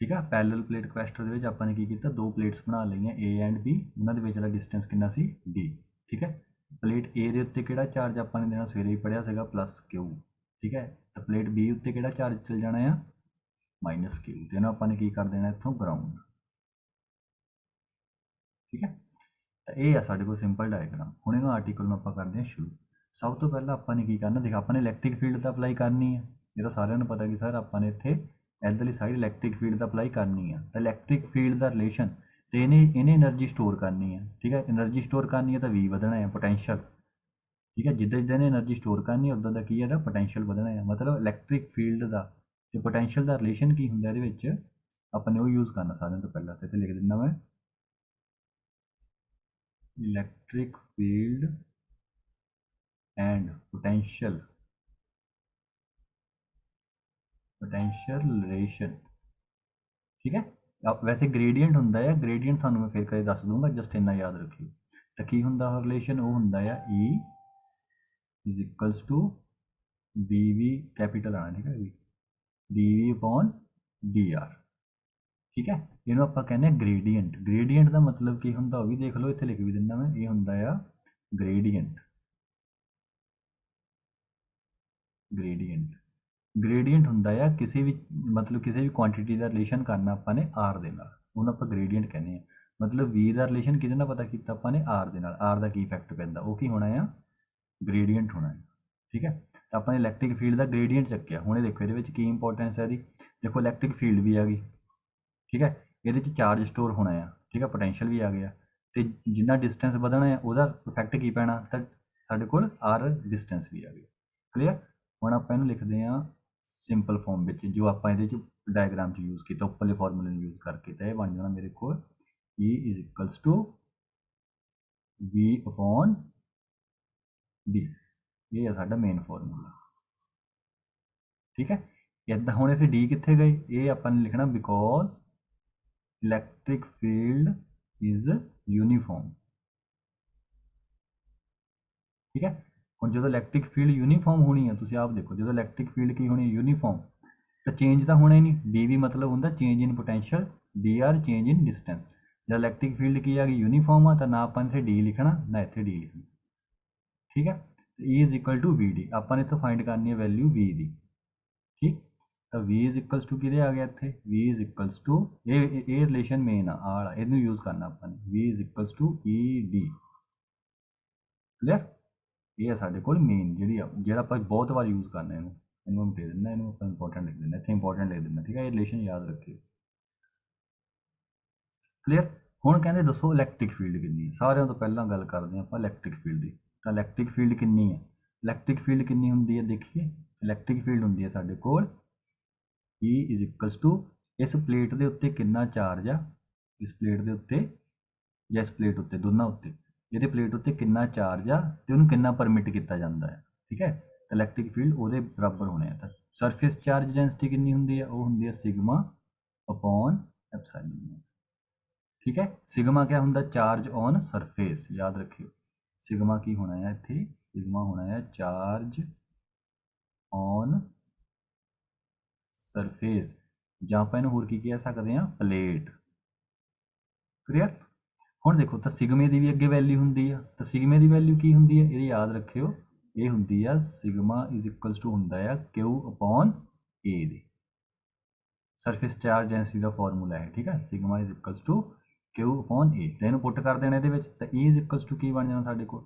ठीक है। Parallel plate capacitor ਦੇ ਵਿੱਚ ਆਪਾਂ ਨੇ ਕੀ ਕੀਤਾ, ਦੋ ਪਲੇਟਸ ਬਣਾ ਲਈਆਂ A ਐਂਡ B, ਉਹਨਾਂ ਦੇ ਵਿੱਚ ਦਾ ਡਿਸਟੈਂਸ ਕਿੰਨਾ ਸੀ D। ਠੀਕ ਹੈ। ਪਲੇਟ A ਦੇ ਉੱਤੇ ਕਿਹੜਾ ਚਾਰਜ ਆਪਾਂ ਨੇ ਦੇਣਾ, ਸਵੇਰੇ ਹੀ ਪੜਿਆ ਸੀਗਾ +Q। ਠੀਕ ਹੈ। ਤਾਂ ਪਲੇਟ B ਉੱਤੇ ਕਿਹੜਾ ਚਾਰਜ ਚਲ ਜਾਣਾ ਆ, -Q, ਤੇ ਇਹਨੂੰ ਆਪਾਂ ਨੇ ਕੀ ਕਰ ਦੇਣਾ ਇੱਥੋਂ ਗਰਾਊਂਡ। ਠੀਕ ਹੈ। ਤਾਂ ਇਹ ਆ ਸਾਡੇ ਕੋਲ ਸਿੰਪਲ ਡਾਇਗਰਾਮ। ਹੁਣ ਇਹਨੂੰ ਆਰਟੀਕਲ ਨੂੰ ਆਪਾਂ ਕਰਦੇ ਹਾਂ ਸ਼ੁਰੂ। ਸਭ ਤੋਂ ਪਹਿਲਾਂ ਆਪਾਂ ਨੇ ਕੀ ਕਰਨਾ, ਦੇਖ ਆਪਾਂ ਨੇ ਇਲੈਕਟ੍ਰਿਕ ਫੀਲਡ ਤਾਂ ਅਪਲਾਈ ਕਰਨੀ ਹੈ। ਇਹ ਤਾਂ ਸਾਰਿਆਂ ਨੂੰ ਪਤਾ ਕਿ ਸਰ ਆਪਾਂ ਨੇ ਇੱਥੇ ਇੱਧਰਲੀ ਸਾਈਡ ਇਲੈਕਟ੍ਰਿਕ ਫੀਲਡ ਦਾ ਅਪਲਾਈ ਕਰਨੀ ਆ। ਤਾਂ ਇਲੈਕਟ੍ਰਿਕ ਫੀਲਡ ਦਾ ਰਿਲੇਸ਼ਨ ਤੇ ਇਹਨੇ એનર્ਜੀ ਸਟੋਰ ਕਰਨੀ ਹੈ। ਠੀਕ ਹੈ। એનર્ਜੀ ਸਟੋਰ ਕਰਨੀ ਹੈ ਤਾਂ V ਵਧਣਾ ਹੈ, ਪੋਟੈਂਸ਼ੀਅਲ। ਠੀਕ ਹੈ। ਜਿੱਦਾਂ ਜਿੱਦਾਂ ਇਹਨੇ એનર્ਜੀ ਸਟੋਰ ਕਰਨੀ ਹੈ ਉੱਦਾਂ ਦਾ ਕੀ ਹੈ, ਇਹਦਾ ਪੋਟੈਂਸ਼ੀਅਲ ਵਧਣਾ ਹੈ। ਮਤਲਬ ਇਲੈਕਟ੍ਰਿਕ ਫੀਲਡ ਦਾ ਤੇ ਪੋਟੈਂਸ਼ੀਅਲ ਦਾ ਰਿਲੇਸ਼ਨ ਕੀ ਹੁੰਦਾ ਇਹਦੇ ਵਿੱਚ, ਆਪਾਂ ਨੇ ਉਹ ਯੂਜ਼ ਕਰਨਾ ਸਾਰਿਆਂ ਤੋਂ ਪਹਿਲਾਂ। ਤੇ ਇੱਥੇ ਲਿਖ ਦਿੰਦਾ ਮੈਂ electric field and potential relation. ठीक है। अब वैसे ग्रेडियंट होंदा है, ग्रेडियंट थानू मैं फिर कदे दस दूंगा, जस्ट इन्ना याद रखियो। तो की होंदा रिलेशन, वो होंदा है E is equals to BV capital आना। ठीक है। BV upon BR। ठीक है। ਇਹਨੂੰ ਆਪਾਂ ਕਹਿੰਦੇ ਆ ਗ੍ਰੇਡੀਐਂਟ। ਗ੍ਰੇਡੀਐਂਟ ਦਾ ਮਤਲਬ ਕੀ ਹੁੰਦਾ ਉਹ ਵੀ ਦੇਖ ਲਓ, ਇੱਥੇ ਲਿਖ ਵੀ ਦਿੰਦਾ ਮੈਂ। ਇਹ ਹੁੰਦਾ ਆ ਗ੍ਰੇਡੀਐਂਟ। ਗ੍ਰੇਡੀਐਂਟ ਹੁੰਦਾ ਆ ਕਿਸੇ ਵੀ, ਮਤਲਬ ਕਿਸੇ ਵੀ ਕੁਆਂਟੀਟੀ ਦਾ ਰਿਲੇਸ਼ਨ ਕਰਨਾ ਆਪਾਂ ਨੇ R ਦੇ ਨਾਲ, ਉਹਨੂੰ ਆਪਾਂ ਗ੍ਰੇਡੀਐਂਟ ਕਹਿੰਦੇ ਆ। ਮਤਲਬ V ਦਾ ਰਿਲੇਸ਼ਨ ਕਿਹਦੇ ਨਾਲ ਪਤਾ ਕੀਤਾ ਆਪਾਂ ਨੇ, R ਦੇ ਨਾਲ। R ਦਾ ਕੀ ਇਫੈਕਟ ਪੈਂਦਾ, ਉਹ ਕੀ ਹੋਣਾ ਆ, ਗ੍ਰੇਡੀਐਂਟ ਹੋਣਾ ਹੈ। ਠੀਕ ਹੈ। ਤਾਂ ਆਪਾਂ ਨੇ ਇਲੈਕਟ੍ਰਿਕ ਫੀਲਡ ਦਾ ਗ੍ਰੇਡੀਐਂਟ ਚੱਕਿਆ। ਹੁਣ ਇਹ ਦੇਖੋ ਇਹਦੇ ਵਿੱਚ ਕੀ ਇੰਪੋਰਟੈਂਸ ਹੈ ਇਹਦੀ, ਦੇਖੋ ਇਲੈਕਟ੍ਰਿਕ ਫੀਲਡ ਵੀ ਆ ਗਈ। ਠੀਕ ਹੈ। ਇਹਦੇ 'ਚ ਚਾਰਜ ਸਟੋਰ ਹੋਣਾ ਆ। ਠੀਕ ਹੈ। ਪੋਟੈਂਸ਼ੀਅਲ ਵੀ ਆ ਗਿਆ, ਤੇ ਜਿੰਨਾ ਡਿਸਟੈਂਸ ਵਧਣਾ ਆ ਉਹਦਾ ਇਫੈਕਟ ਕੀ ਪੈਣਾ, ਤਾਂ ਸਾਡੇ ਕੋਲ R ਡਿਸਟੈਂਸ ਵੀ ਆ ਗਈ। ਕਲੀਅਰ। ਹੁਣ ਆਪਾਂ ਇਹਨੂੰ ਲਿਖਦੇ ਹਾਂ ਸਿੰਪਲ ਫਾਰਮ ਵਿੱਚ, ਜੋ ਆਪਾਂ ਇਹਦੇ 'ਚ ਡਾਇਗਰਾਮ 'ਚ ਯੂਜ਼ ਕੀਤਾ, ਉੱਪਰਲੇ ਫਾਰਮੂਲੇ ਨੂੰ ਯੂਜ਼ ਕਰਕੇ। ਤਾਂ ਇਹ ਬਣ ਜਾਣਾ ਮੇਰੇ ਕੋਲ E is equals to V upon D। ਇਹ ਹੈ ਸਾਡਾ ਮੇਨ ਫਾਰਮੂਲਾ। ਠੀਕ ਹੈ। ਇੱਦਾਂ ਹੁਣ ਇੱਥੇ D ਕਿੱਥੇ ਗਏ, ਇਹ ਆਪਾਂ ਨੇ ਲਿਖਣਾ because electric field is uniform. ਠੀਕ ਹੈ। ਹੁਣ ਜਦੋਂ ਇਲੈਕਟ੍ਰਿਕ ਫੀਲਡ ਯੂਨੀਫਾਰਮ ਹੋਣੀ ਹੈ, ਤੁਸੀਂ ਆਪ ਦੇਖੋ, ਜਦੋਂ ਇਲੈਕਟ੍ਰਿਕ ਫੀਲਡ ਕੀ ਹੋਣੀ, ਯੂਨੀਫਾਰਮ, ਤਾਂ ਚੇਂਜ ਤਾਂ ਹੋਣਾ ਹੀ ਨਹੀਂ। BV ਮਤਲਬ ਹੁੰਦਾ ਚੇਂਜ ਇਨ ਪੋਟੈਂਸ਼ੀਅਲ, BR ਚੇਂਜ ਇਨ ਡਿਸਟੈਂਸ। ਜਦ ਇਲੈਕਟ੍ਰਿਕ ਫੀਲਡ ਕੀ ਆ ਗਈ, ਯੂਨੀਫਾਰਮ ਆ, ਤਾਂ ਨਾ ਆਪਾਂ ਇੱਥੇ D ਲਿਖਣਾ ਨਾ ਇੱਥੇ D ਲਿਖਣਾ। ਠੀਕ ਹੈ। E is equal to VD, ਆਪਾਂ ਨੇ ਇੱਥੋਂ ਫਾਈਂਡ ਕਰਨੀ ਹੈ ਵੈਲਿਊ V ਦੀ। ਠੀਕ। ਤਾਂ V ਇਜ਼ ਇਕੁਅਲਸ ਟੂ ਕਿਹਦੇ ਆ ਗਿਆ ਇੱਥੇ, V ਇਜ਼ ਇਕੁਅਲਸ ਟੂ, ਇਹ ਰਿਲੇਸ਼ਨ ਮੇਨ ਆ ਵਾਲਾ, ਇਹਨੂੰ ਯੂਜ਼ ਕਰਨਾ ਆਪਾਂ ਨੇ। V is equals to ED। Clear. ਇਹ ਹੈ ਸਾਡੇ ਕੋਲ ਮੇਨ ਜਿਹੜਾ ਆਪਾਂ ਬਹੁਤ ਵਾਰ ਯੂਜ਼ ਕਰਨਾ ਇਹਨੂੰ। ਇਹਨੂੰ ਦੇ ਦਿੰਦਾ, ਇਹਨੂੰ ਆਪਾਂ ਇੰਪੋਰਟੈਂਟ ਲਿਖ ਦਿੰਦਾ, ਇੱਥੇ ਇੰਪੋਰਟੈਂਟ ਲਿਖ ਦਿੰਦਾ। ਠੀਕ ਹੈ। ਇਹ ਰਿਲੇਸ਼ਨ ਯਾਦ ਰੱਖਿਓ। ਕਲੀਅਰ। ਹੁਣ ਕਹਿੰਦੇ ਦੱਸੋ ਇਲੈਕਟ੍ਰਿਕ ਫੀਲਡ ਕਿੰਨੀ ਹੈ। ਸਾਰਿਆਂ ਤੋਂ ਪਹਿਲਾਂ ਗੱਲ ਕਰਦੇ ਹਾਂ ਆਪਾਂ ਇਲੈਕਟ੍ਰਿਕ ਫੀਲਡ ਦੀ। ਤਾਂ ਇਲੈਕਟ੍ਰਿਕ ਫੀਲਡ ਕਿੰਨੀ ਹੈ, ਇਲੈਕਟ੍ਰਿਕ ਫੀਲਡ ਕਿੰਨੀ ਹੁੰਦੀ ਹੈ, ਦੇਖੀਏ। ਇਲੈਕਟ੍ਰਿਕ ਫੀਲਡ ਹੁੰਦੀ ਹੈ ਸਾਡੇ ਕੋਲ E ਇਜ਼ ਇਕੁਅਲਸ ਟੂ, ਇਸ ਪਲੇਟ ਦੇ ਉੱਤੇ ਕਿੰਨਾ ਚਾਰਜ ਆ, ਇਸ ਪਲੇਟ ਦੇ ਉੱਤੇ ਜਾਂ ਇਸ ਪਲੇਟ ਉੱਤੇ, ਦੋਨਾਂ ਉੱਤੇ, ਇਹਦੇ ਪਲੇਟ ਉੱਤੇ ਕਿੰਨਾ ਚਾਰਜ ਆ ਤੇ ਉਹਨੂੰ ਕਿੰਨਾ ਪਰਮਿਟ ਕੀਤਾ ਜਾਂਦਾ ਹੈ। ਠੀਕ ਹੈ। ਇਲੈਕਟ੍ਰਿਕ ਫੀਲਡ ਉਹਦੇ ਬਰਾਬਰ ਹੋਣੇ ਆ। ਤਾਂ ਸਰਫੇਸ ਚਾਰਜ ਡੈਂਸਿਟੀ ਕਿੰਨੀ ਹੁੰਦੀ ਹੈ, ਉਹ ਹੁੰਦੀ ਹੈ ਸਿਗਮਾ ਅਪੋਨ ਐਪਸਾਈਲਨ। ਠੀਕ ਹੈ। ਸਿਗਮਾ क्या ਹੁੰਦਾ, ਚਾਰਜ ਔਨ ਸਰਫੇਸ, ਯਾਦ ਰੱਖਿਓ। ਸਿਗਮਾ ਕੀ ਹੋਣਾ ਹੈ ਇੱਥੇ, ਸਿਗਮਾ ਹੋਣਾ ਹੈ ਚਾਰਜ ਔਨ ਸਰਫੇਸ, ਜਾਂ ਆਪਾਂ ਇਹਨੂੰ ਹੋਰ ਕੀ ਕਹਿ ਸਕਦੇ ਹਾਂ, ਪਲੇਟ। ਕਲੀਅਰ। ਹੁਣ ਦੇਖੋ, ਤਾਂ ਸਿਗਮੇ ਦੀ ਵੀ ਅੱਗੇ ਵੈਲਿਊ ਹੁੰਦੀ ਆ। ਤਾਂ ਸਿਗਮੇ ਦੀ ਵੈਲਿਊ ਕੀ ਹੁੰਦੀ ਹੈ, ਇਹਦੀ ਯਾਦ ਰੱਖਿਓ। ਇਹ ਹੁੰਦੀ ਆ ਸਿਗਮਾ ਇਜ਼ ਇਕੁਅਲਸ ਟੂ ਹੁੰਦਾ ਆ Q ਅਪੋਨ A ਦੇ। ਸਰਫੇਸ ਚਾਰਜ ਡੈਂਸਿਟੀ ਦਾ ਫਾਰਮੂਲਾ ਹੈ। ਠੀਕ ਹੈ। Sigma is equals to Q upon A। ਤਾਂ ਇਹਨੂੰ ਪੁੱਟ ਕਰ ਦੇਣਾ ਇਹਦੇ ਵਿੱਚ। ਤਾਂ E ਇਜ਼ ਇਕੁਅਲਸ ਟੂ ਕੀ ਬਣ ਜਾਣਾ ਸਾਡੇ ਕੋਲ,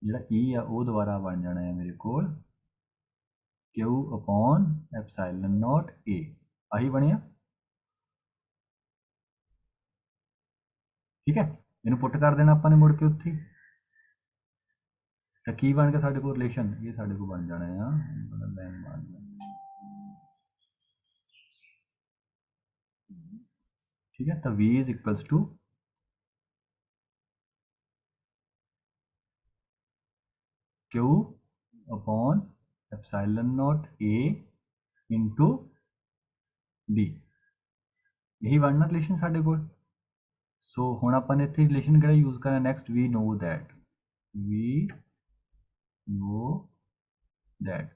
ਜਿਹੜਾ E ਆ ਉਹ ਦੁਬਾਰਾ ਬਣ ਜਾਣਾ ਹੈ ਮੇਰੇ ਕੋਲ Q upon epsilon not A। ਆਹੀ ਬਣਿਆ। ਠੀਕ ਹੈ। ਇਹਨੂੰ ਪੁੱਟ ਕਰ ਦੇਣਾ ਆਪਾਂ ਨੇ ਮੁੜ ਕੇ ਉੱਥੇ। ਤਾਂ ਕੀ ਬਣ ਗਿਆ ਸਾਡੇ ਕੋਲ ਰਿਲੇਸ਼ਨ, ਇਹ ਸਾਡੇ ਕੋਲ ਬਣ ਜਾਣਾ ਆ, ਠੀਕ ਹੈ। ਤਾਂ V is equals to Q upon epsilon naught A into D। यही बनना रिलेशन साढ़े को। सो हुण अपन इत्थे रिलेशन किहड़ा यूज करना, नैक्सट वी नो दैट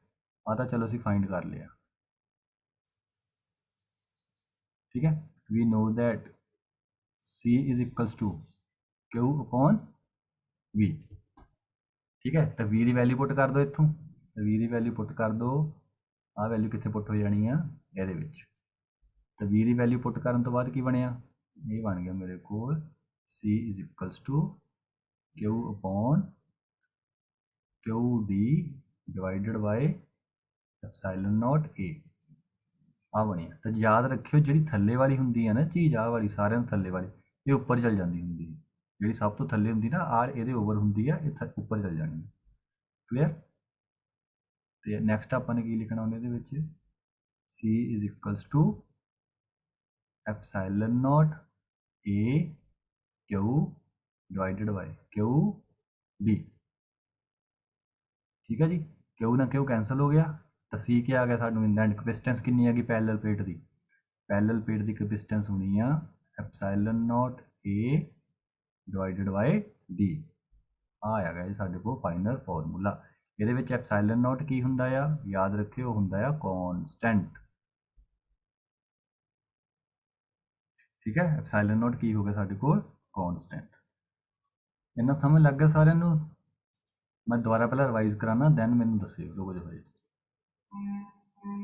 आ तां चलो असीं फाइंड कर लिया। ठीक है, we know that C is equals to Q upon V। ठीक है, तो V की वैल्यू पुट कर दो इत्थों, तो V की वैल्यू पुट कर दो, आ वैल्यू कितने पुट हो जानी आ ਇਹਦੇ ਵਿੱਚ, तो V की वैल्यू पुट करन तो बाद की बनया, ये बन गया मेरे को C is equals to Q upon QD divided by epsilon naught A। आ बनिया, तो याद रखियो जी थले वाली होंगी है ना चीज़, आ वाली सारे थले वाली ये उपर चल जाती होंगी, जी सब तो थले होंगी ना आ ये ओवर होंगी है, ये उपर चल जानी। क्लीयर। तो नैक्सट अपने की लिखना उन्हें C is equals to epsilon naught A Q divided by QD। ठीक है जी, Q ना Q कैंसल हो गया, तो C क्या आ गया सानू इंडेंट कैपेसिटेंस कितनी है पैरेलल प्लेट की, पैरेलल प्लेट की कैपेसिटेंस होनी है epsilon naught A divided by D। आया गया जी साडे कोल फाइनल फॉर्मूला। ਇਹਦੇ ਵਿੱਚ ਐਪਸਾਈਲਨ ਨੋਟ ਕੀ ਹੁੰਦਾ ਆ, ਯਾਦ ਰੱਖਿਓ ਹੁੰਦਾ ਆ ਕਨਸਟੈਂਟ। ਠੀਕ ਹੈ, ਐਪਸਾਈਲਨ ਨੋਟ ਕੀ ਹੋ ਗਿਆ ਸਾਡੇ ਕੋਲ ਕਨਸਟੈਂਟ। ਇੰਨਾ ਸਮਝ ਲੱਗ ਗਿਆ ਸਾਰਿਆਂ ਨੂੰ? ਮੈਂ ਦੁਬਾਰਾ ਪਹਿਲਾਂ ਰਿਵਾਈਜ਼ ਕਰਾਣਾ ਦੈਨ ਮੈਨੂੰ ਦੱਸਿਓ ਰੁਕ ਜਾਓ ਜੀ।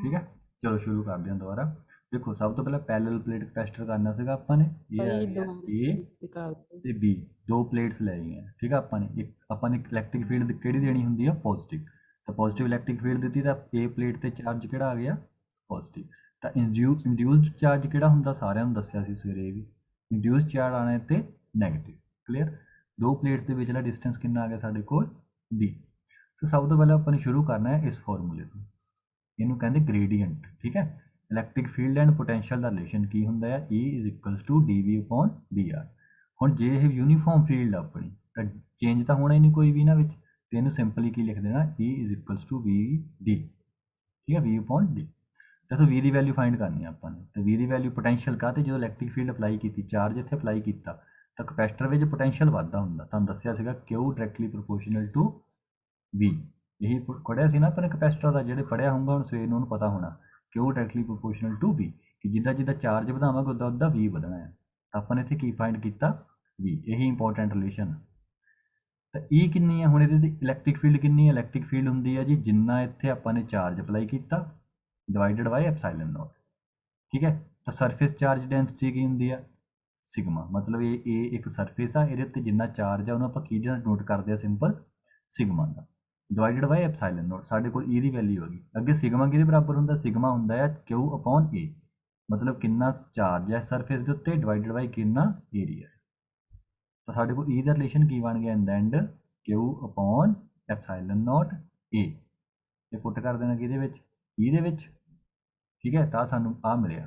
ਠੀਕ ਹੈ, ਚਲੋ ਸ਼ੁਰੂ ਕਰਦੇ ਹਾਂ ਦੁਬਾਰਾ। ਦੇਖੋ ਸਭ ਤੋਂ ਪਹਿਲਾਂ ਪੈਰਲਲ ਪਲੇਟ ਕਪੈਸਿਟਰ ਕਰਨਾ ਸੀਗਾ ਆਪਾਂ ਨੇ, ਇਹ ਆ ਗਿਆ A ਤੇ B, ਦੋ ਪਲੇਟਸ ਲੈ ਲਈਆਂ। ਠੀਕ ਹੈ, ਆਪਾਂ ਨੇ ਇਲੈਕਟ੍ਰਿਕ ਫੀਲਡ ਕਿਹੜੀ ਦੇਣੀ ਹੁੰਦੀ ਆ ਪੋਜ਼ਿਟਿਵ, ਤਾਂ ਪੋਜ਼ਿਟਿਵ ਇਲੈਕਟ੍ਰਿਕ ਫੀਲਡ ਦਿੱਤੀ ਤਾਂ A ਪਲੇਟ ਤੇ ਚਾਰਜ ਕਿਹੜਾ ਆ ਗਿਆ ਪੋਜ਼ਿਟਿਵ। ਤਾਂ ਇੰਡਿਊਸਡ ਚਾਰਜ ਕਿਹੜਾ ਹੁੰਦਾ ਸਾਰਿਆਂ ਨੂੰ ਦੱਸਿਆ ਸੀ ਸਵੇਰੇ ਵੀ, ਇੰਡਿਊਸਡ ਚਾਰਜ ਆਣਾ ਇੱਥੇ ਨੈਗੇਟਿਵ। ਕਲੀਅਰ। ਦੋ ਪਲੇਟਸ ਦੇ ਵਿਚਲਾ ਡਿਸਟੈਂਸ ਕਿੰਨਾ ਆ ਗਿਆ ਸਾਡੇ ਕੋਲ D। ਤਾਂ ਸਭ ਤੋਂ ਪਹਿਲਾਂ ਆਪਾਂ ਨੇ ਸ਼ੁਰੂ ਕਰਨਾ ਹੈ ਇਸ ਫਾਰਮੂਲੇ ਤੋਂ, ਇਹਨੂੰ ਕਹਿੰਦੇ ਗ੍ਰੇਡੀਐਂਟ। ਠੀਕ ਹੈ, ਇਲੈਕਟ੍ਰਿਕ ਫੀਲਡ ਐਂਡ ਪੋਟੈਂਸ਼ੀਅਲ ਦਾ ਰਿਲੇਸ਼ਨ ਕੀ ਹੁੰਦਾ ਹੈ E is equals to dV upon dR। ਹੁਣ ਜੇ ਇਹ ਯੂਨੀਫਾਰਮ ਫੀਲਡ ਆਪਣੀ ਤਾਂ ਚੇਂਜ ਤਾਂ ਹੋਣਾ ਹੀ ਨਹੀਂ ਕੋਈ ਵੀ ਇਹਨਾਂ ਵਿੱਚ, ਤੇ ਇਹਨੂੰ ਸਿੰਪਲੀ ਕੀ ਲਿਖ ਦੇਣਾ E is equals to VD। ਠੀਕ ਹੈ, V ਅਪੋਨ D। ਦੇਖੋ V ਦੀ ਵੈਲਿਊ ਫਾਈਂਡ ਕਰਨੀ ਹੈ ਆਪਾਂ ਨੇ, ਤੇ V ਦੀ ਵੈਲਿਊ ਪੋਟੈਂਸ਼ੀਅਲ ਕਾਹਤੇ, ਜਦੋਂ ਇਲੈਕਟ੍ਰਿਕ ਫੀਲਡ ਅਪਲਾਈ ਕੀਤੀ ਚਾਰਜ ਇੱਥੇ ਅਪਲਾਈ ਕੀਤਾ ਤਾਂ ਕਪੈਸਿਟਰ ਵਿੱਚ ਪੋਟੈਂਸ਼ੀਅਲ ਵੱਧਦਾ ਹੁੰਦਾ, ਤੁਹਾਨੂੰ ਦੱਸਿਆ ਸੀਗਾ Q directly proportional to V। यही पढ़िया सी ना अपने कैपेसिटर का, जो पढ़िया होगा हम सवेर उन्होंने पता होना Q directly proportional to V, कि जिदा जिदा चार्ज बढ़ावांगे उदा उदा V बढ़ना है। तो अपन इतने की फाइंड किया V, यही इंपॉर्टेंट रिलेशन। तो E कितनी है, हुण इहदे इलैक्ट्रिक फील्ड कितनी है, इलैक्ट्रिक फील्ड होंगी है जी जिन्ना इत्थे आपां ने चार्ज अप्लाई किया डिवाइडेड बाय एप्सिलॉन नॉट। ठीक है, तो सरफेस चार्ज डेंसिटी की होंगी है सिग्मा, मतलब ये एक सरफेस आ, ये उत्ते जिन्ना चार्ज है उन्होंने आपां की नोट करते हैं सिंपल सिग्मा का, डिवाइडेड बाय एप्सिलॉन नॉट। साडे कोल E की वैल्यू होगी, अगे सिग्मा किहदे बराबर हुंदा, सिग्मा हुंदा है Q अपॉन A, मतलब कितना चार्ज है सरफेस के उत्ते डिवाइडेड बाय कितना एरिया। तो साडे कोल E का रिलेशन की बन गया in the end Q upon epsilon naught A। ये पुट कर देना किहदे विच E दे विच। ठीक है, तो सानू आ मिलिया।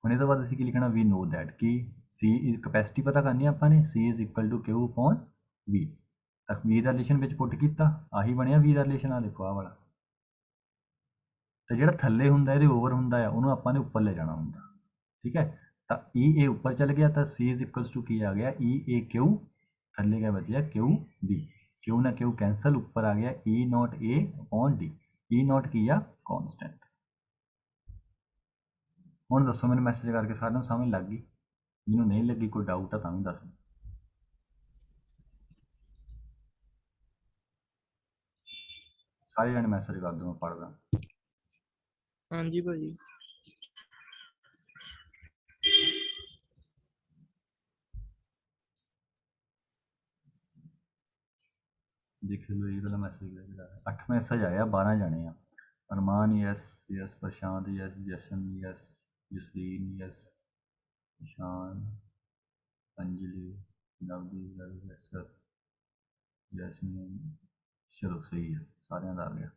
हुण इहदे बाद असीं की लिखना, वी नो दैट कि C इज कैपेसिटी पता करनी आपां ने, C is equal to Q upon V। ਤਾਂ V ਦਾ ਰਿਲੇਸ਼ਨ ਵਿੱਚ ਪੁੱਟ ਕੀਤਾ, ਆਹੀ ਬਣਿਆ V ਦਾ ਰਿਲੇਸ਼ਨ। ਆ ਦੇਖੋ ਆਹ ਵਾਲਾ, ਤੇ ਜਿਹੜਾ ਥੱਲੇ ਹੁੰਦਾ ਇਹਦੇ ਓਵਰ ਹੁੰਦਾ ਆ ਉਹਨੂੰ ਆਪਾਂ ਨੇ ਉੱਪਰ ਲੈ ਜਾਣਾ ਹੁੰਦਾ। ਠੀਕ ਹੈ, ਤਾਂ EA ਉੱਪਰ ਚਲ ਗਿਆ ਤਾਂ C ਇਜ਼ ਇਕੁਅਲਸ ਟੂ ਕੀ ਆ ਗਿਆ EAQ, ਥੱਲੇ क्या बच गया QD। Q ना Q कैंसल, ऊपर आ गया E not A upon D। E not की आ कॉन्स्टेंट। ਹੁਣ ਦੱਸੋ ਮੈਨੂੰ ਮੈਸੇਜ ਕਰਕੇ ਸਾਰਿਆਂ ਨੂੰ ਸਮਝ ਲੱਗ ਗਈ, ਜਿਹਨੂੰ ਨਹੀਂ ਲੱਗੀ ਕੋਈ ਡਾਊਟ ਆ ਤਾਂ ਵੀ ਦੱਸ। ਸਾਰੇ ਜਣੇ ਮੈਸੇਜ ਕਰ ਦਿਓ, ਮੈਂ ਪੜ੍ਹਦਾ। ਹਾਂਜੀ ਭਾਜੀ। देख लो ये वाला मैसेज, 8 मैसेज आया, 12 जाने हैं। Arman yes yes, Prashant yes, Jashan yes, Jasleen yes, Ishan, Anjali, Navdeep yes sir, Jasmeen. चलो सही है, सारे आ गया।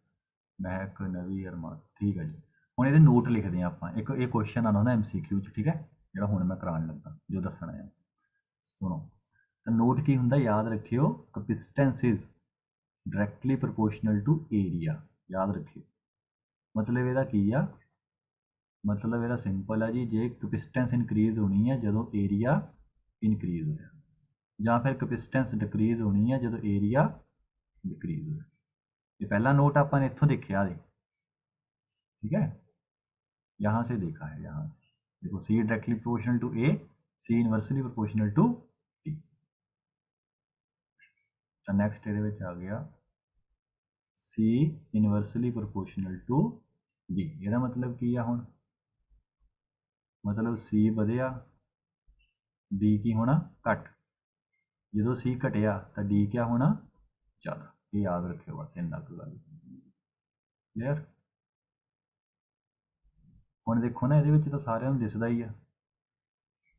महक, नवी, अरमान। ठीक है जी, हम ये नोट लिखते हैं आप, एक ये क्वेश्चन आना होना MCQ च। ठीक है, जो हूँ मैं कराने लगा जो दसना है, सुनो। तो नोट की होंगे याद रखियो, capacitance is directly proportional to area. याद रखियो, मतलब ਇਹਦਾ ਕੀ ਆ, मतलब ਇਹਦਾ ਸਿੰਪਲ ਆ ਜੀ, ਜੇ कैपेसिटेंस इनक्रीज होनी है जो एरिया इनक्रीज होया, ਜਾਂ फिर कैपेसिटेंस डिक्रीज होनी है जो एरिया डिक्रीज होया। ये पहला नोट ਆਪਾਂ ਨੇ ਇੱਥੋਂ ਦੇਖਿਆ। ठीक है, यहाँ से देखा है, यहाँ से देखो C directly proportional to A, C inversely proportional to D। तो नेक्स्ट ਇਹਦੇ ਵਿੱਚ ਆ ਗਿਆ C inversely proportional to D। ਇਹਦਾ ਮਤਲਬ ਕੀ ਆ ਹੁਣ, ਮਤਲਬ C ਵਧਿਆ D ਕੀ ਹੋਣਾ ਘੱਟ, ਜਦੋਂ C ਘਟਿਆ ਤਾਂ D ਕਿਆ ਹੋਣਾ ਜ਼ਿਆਦਾ। ਇਹ ਯਾਦ ਰੱਖਿਓ ਬਸ, ਇੰਨਾ ਕੁ ਗੱਲ ਕਲੀਅਰ। ਹੁਣ ਦੇਖੋ ਨਾ, ਇਹਦੇ ਵਿੱਚ ਤਾਂ ਸਾਰਿਆਂ ਨੂੰ ਦਿਸਦਾ ਹੀ ਆ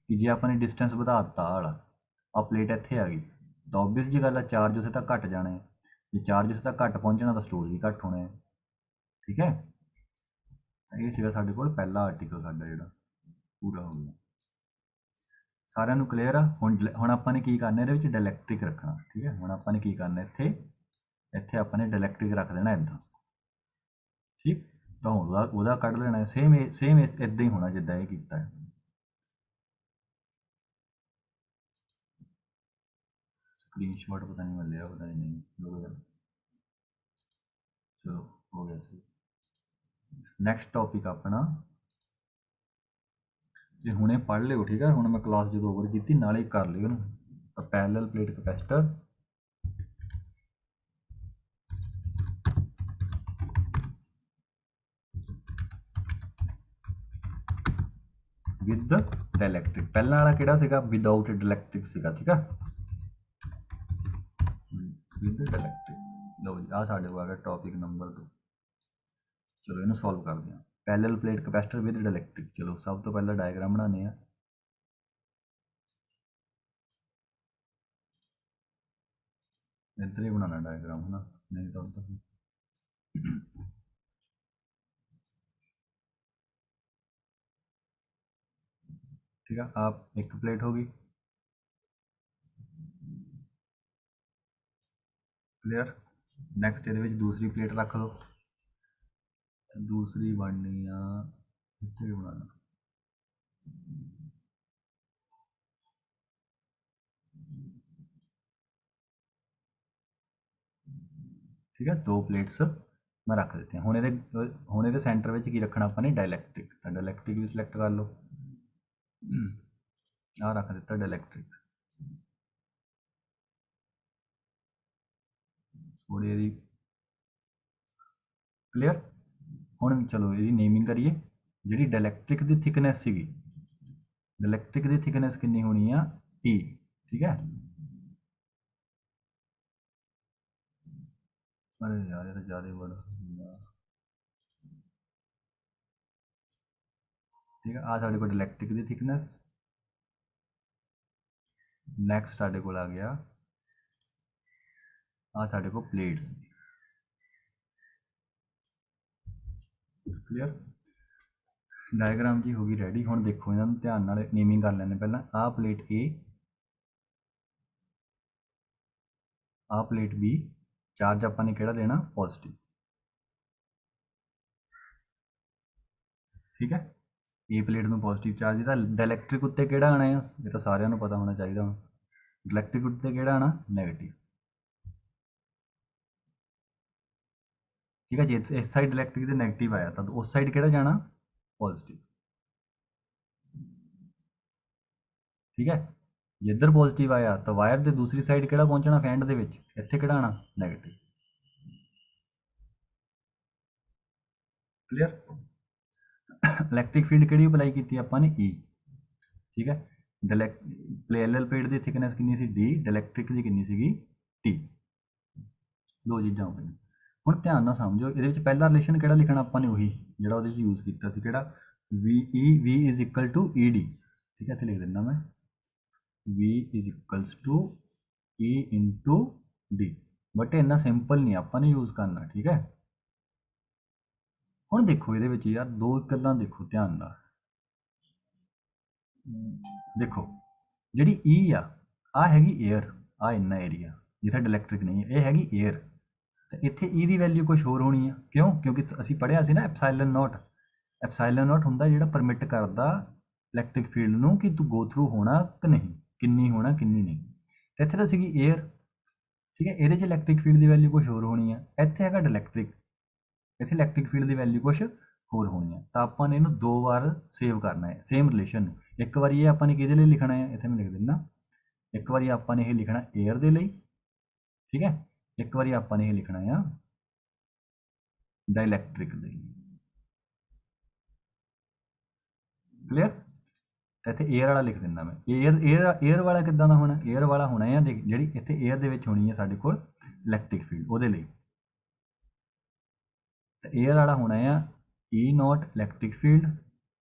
ਕਿ ਜੇ ਆਪਾਂ ਨੇ ਡਿਸਟੈਂਸ ਵਧਾ ਦਿੱਤਾ ਆਹ ਵਾਲਾ, ਆ ਪਲੇਟ ਇੱਥੇ ਆ ਗਈ ਤਾਂ ਓਬਵੀਅਸ ਜੀ ਗੱਲ ਆ ਚਾਰਜ ਉੱਥੇ ਤੱਕ ਘਟ ਜਾਣਾ ਹੈ। ਜੇ ਚਾਰਜ ਉੱਥੇ ਤੱਕ ਘੱਟ ਪਹੁੰਚਣਾ ਤਾਂ ਸਟੋਰ ਵੀ ਘੱਟ ਹੋਣਾ ਹੈ। ਠੀਕ ਹੈ, ਇਹ ਸੀਗਾ ਸਾਡੇ ਕੋਲ ਪਹਿਲਾ ਆਰਟੀਕਲ ਸਾਡਾ ਜਿਹੜਾ ਪੂਰਾ ਹੋ ਗਿਆ। ਸਾਰਿਆਂ ਨੂੰ ਕਲੀਅਰ ਆ। ਹੁਣ ਆਪਾਂ ਨੇ ਕੀ ਕਰਨਾ, ਇਹਦੇ ਵਿੱਚ ਡਾਇਲੈਕਟ੍ਰਿਕ ਰੱਖਣਾ। ਠੀਕ ਹੈ, ਹੁਣ ਆਪਾਂ ਨੇ ਕੀ ਕਰਨਾ, ਇੱਥੇ ਆਪਾਂ ਨੇ ਡਾਇਲੈਕਟ੍ਰਿਕ ਰੱਖ ਦੇਣਾ ਇੱਦਾਂ। ਠੀਕ, ਤਾਂ ਹੁਣ ਉਹਦਾ ਕੱਢ ਲੈਣਾ, ਸੇਮ ਇੱਦਾਂ ਹੀ ਹੋਣਾ ਜਿੱਦਾਂ ਇਹ ਕੀਤਾ ਹੈ। स्क्रीनशॉट पता नहीं मिल रहा, पता नहीं। चलो हो गया सही। नैक्सट टॉपिक अपना जे हुणे पढ़ लियो, ठीक है। हुण मैं क्लास जो ओवर की नाले कर लियो ना, parallel plate capacitor with dielectric. पहला वाला किहड़ा सीगा, विदाउट डायलैक्ट्रिक सीगा। ठीक है, विद डायलैक्ट्रिक। लो जी, आ साडे को आ गया टॉपिक नंबर 2। चलो इन्हू सॉल्व करते हैं। Parallel plate capacitor with dielectric. चलो सब तो पहला डायग्राम बनाने हैं। इधर ही बनाना डायग्राम है ना, नहीं तो ठीक है। आप एक प्लेट होगी, क्लियर। नैक्सट ये दूसरी प्लेट रख लो, दूसरी बननी आ इतने बनाना। ठीक है, दो प्लेट्स मैं रख देते हैं। हुण ये सेंटर में की रखना अपने डायलैक्ट्रिक, तो डायलैक्ट्रिक भी सिलेक्ट कर लो। आ रख दिता डायलैक्ट्रिक, थोड़ी यदि क्लियर। हुण चलो ये नेमिंग करिए। जी डायलैक्ट्रिक की थिकनेस सी, डायलैक्ट्रिक की थिकनेस कितनी होनी है, T। ठीक है, अरे यार ये तो ज़्यादा बड़ा। ठीक है, आ साढ़े को डायलैक्ट्रिक की थिकनेस। नैक्सट साढ़े को आ गया आ साढ़े को प्लेट्स। क्लियर, डायग्राम जी होगी रेडी। हुण देखो इन्हां नूं ध्यान नाल नेमिंग कर लैंदे। पहलां आ प्लेट A, आ प्लेट B। चार्ज आपां ने किहड़ा देना, पॉजिटिव। ठीक है, ए प्लेट में पॉजिटिव चार्ज था। डायलैक्ट्रिक उत्ते किहड़ा आना है, ये तो सारिਆਂ ਨੂੰ पता होना चाहिए। डायलैक्ट्रिक उत्ते किहड़ा आना, नैगेटिव। ठीक है जी, इस साइड डायलैक्ट्रिक दे नैगेटिव आया तो उस साइड किहड़ा जाना, पॉजिटिव। ठीक है, जिधर पॉजिटिव आया तो वायर के दूसरी साइड किहड़ा पहुंचना, फैंड दे विच इत्थे किहड़ा आना, नैगेटिव। क्लियर। इलैक्ट्रिक फील्ड किहड़ी अप्लाई की आपां ने, E। ठीक है, पैरेलल प्लेट की थिकनेस कितनी सी, D। डायलैक्ट्रिक की कितनी सी, T। दो चीज़ां हो गई। हुण ध्यान नाल समझो, ये पहला रिलेशन किहड़ा लिखना आपां ने, उही जिहड़ा उहदे च यूज़ कीता सी, किहड़ा V is equal to ED। ठीक है, इत्थे लिख दिंदा मैं V is equals to E into D। But इन्ना सिंपल नहीं आपां ने यूज़ करना। ठीक है, हुण देखो ये यार दो गल्लां देखो ध्यान नाल। देखो जी E आ हैगी एयर, आ इन्ना एरिया जिथे डायलैक्ट्रिक नहीं है, ये हैगी एयर। तो इत्थे E की वैल्यू कुछ होर होनी है, क्यों, क्योंकि असी पढ़िया सी ना एप्साइलन नॉट। एप्साइलन नॉट हुंदा जिहड़ा परमिट करदा इलैक्ट्रिक फील्ड नूं कि तू गो थ्रू होना कि नहीं, किन्नी होना किन्नी नहीं। तो इत्थे तो सीगी एयर। ठीक है, ये इलैक्ट्रिक फील्ड की वैल्यू कुछ होर होनी है। इत्थे हैगा डायलैक्ट्रिक, इत्थे इलैक्ट्रिक फील्ड की वैल्यू कुछ ਹੋਰ ਹੋਣੀਆਂ ਤਾਂ ਆਪਾਂ ਨੇ ਇਹਨੂੰ 2 ਵਾਰ ਸੇਵ ਕਰਨਾ ਹੈ ਸੇਮ ਰਿਲੇਸ਼ਨ ਨੂੰ। ਇੱਕ ਵਾਰੀ ਇਹ ਆਪਾਂ ਨੇ ਕਿਹਦੇ ਲਈ ਲਿਖਣਾ ਹੈ, ਇੱਥੇ ਮੈਂ ਲਿਖ ਦਿੰਦਾ। ਇੱਕ ਵਾਰੀ ਆਪਾਂ ਨੇ ਇਹ ਲਿਖਣਾ 에ਅਰ ਦੇ ਲਈ, ਠੀਕ ਹੈ। ਇੱਕ ਵਾਰੀ ਆਪਾਂ ਨੇ ਇਹ ਲਿਖਣਾ ਆ ਡਾਇਲੈਕਟ੍ਰਿਕ ਦੇ ਲਈ। ਕਲੀਅਰ। ਤਾਂ ਇੱਥੇ 에ਅਰ ਵਾਲਾ ਲਿਖ ਦਿੰਦਾ ਮੈਂ। 에ਅਰ ਵਾਲਾ ਕਿੱਦਾਂ ਦਾ ਹੋਣਾ? 에ਅਰ ਵਾਲਾ ਹੋਣਾ ਆ ਦੇਖ, ਜਿਹੜੀ ਇੱਥੇ 에ਅਰ ਦੇ ਵਿੱਚ ਹੋਣੀ ਹੈ ਸਾਡੇ ਕੋਲ ਇਲੈਕਟ੍ਰਿਕ ਫੀਲਡ, ਉਹਦੇ ਲਈ ਤਾਂ 에ਅਰ ਵਾਲਾ ਹੋਣਾ ਆ E ਨੋਟ ਇਲੈਕਟ੍ਰਿਕ ਫੀਲਡ,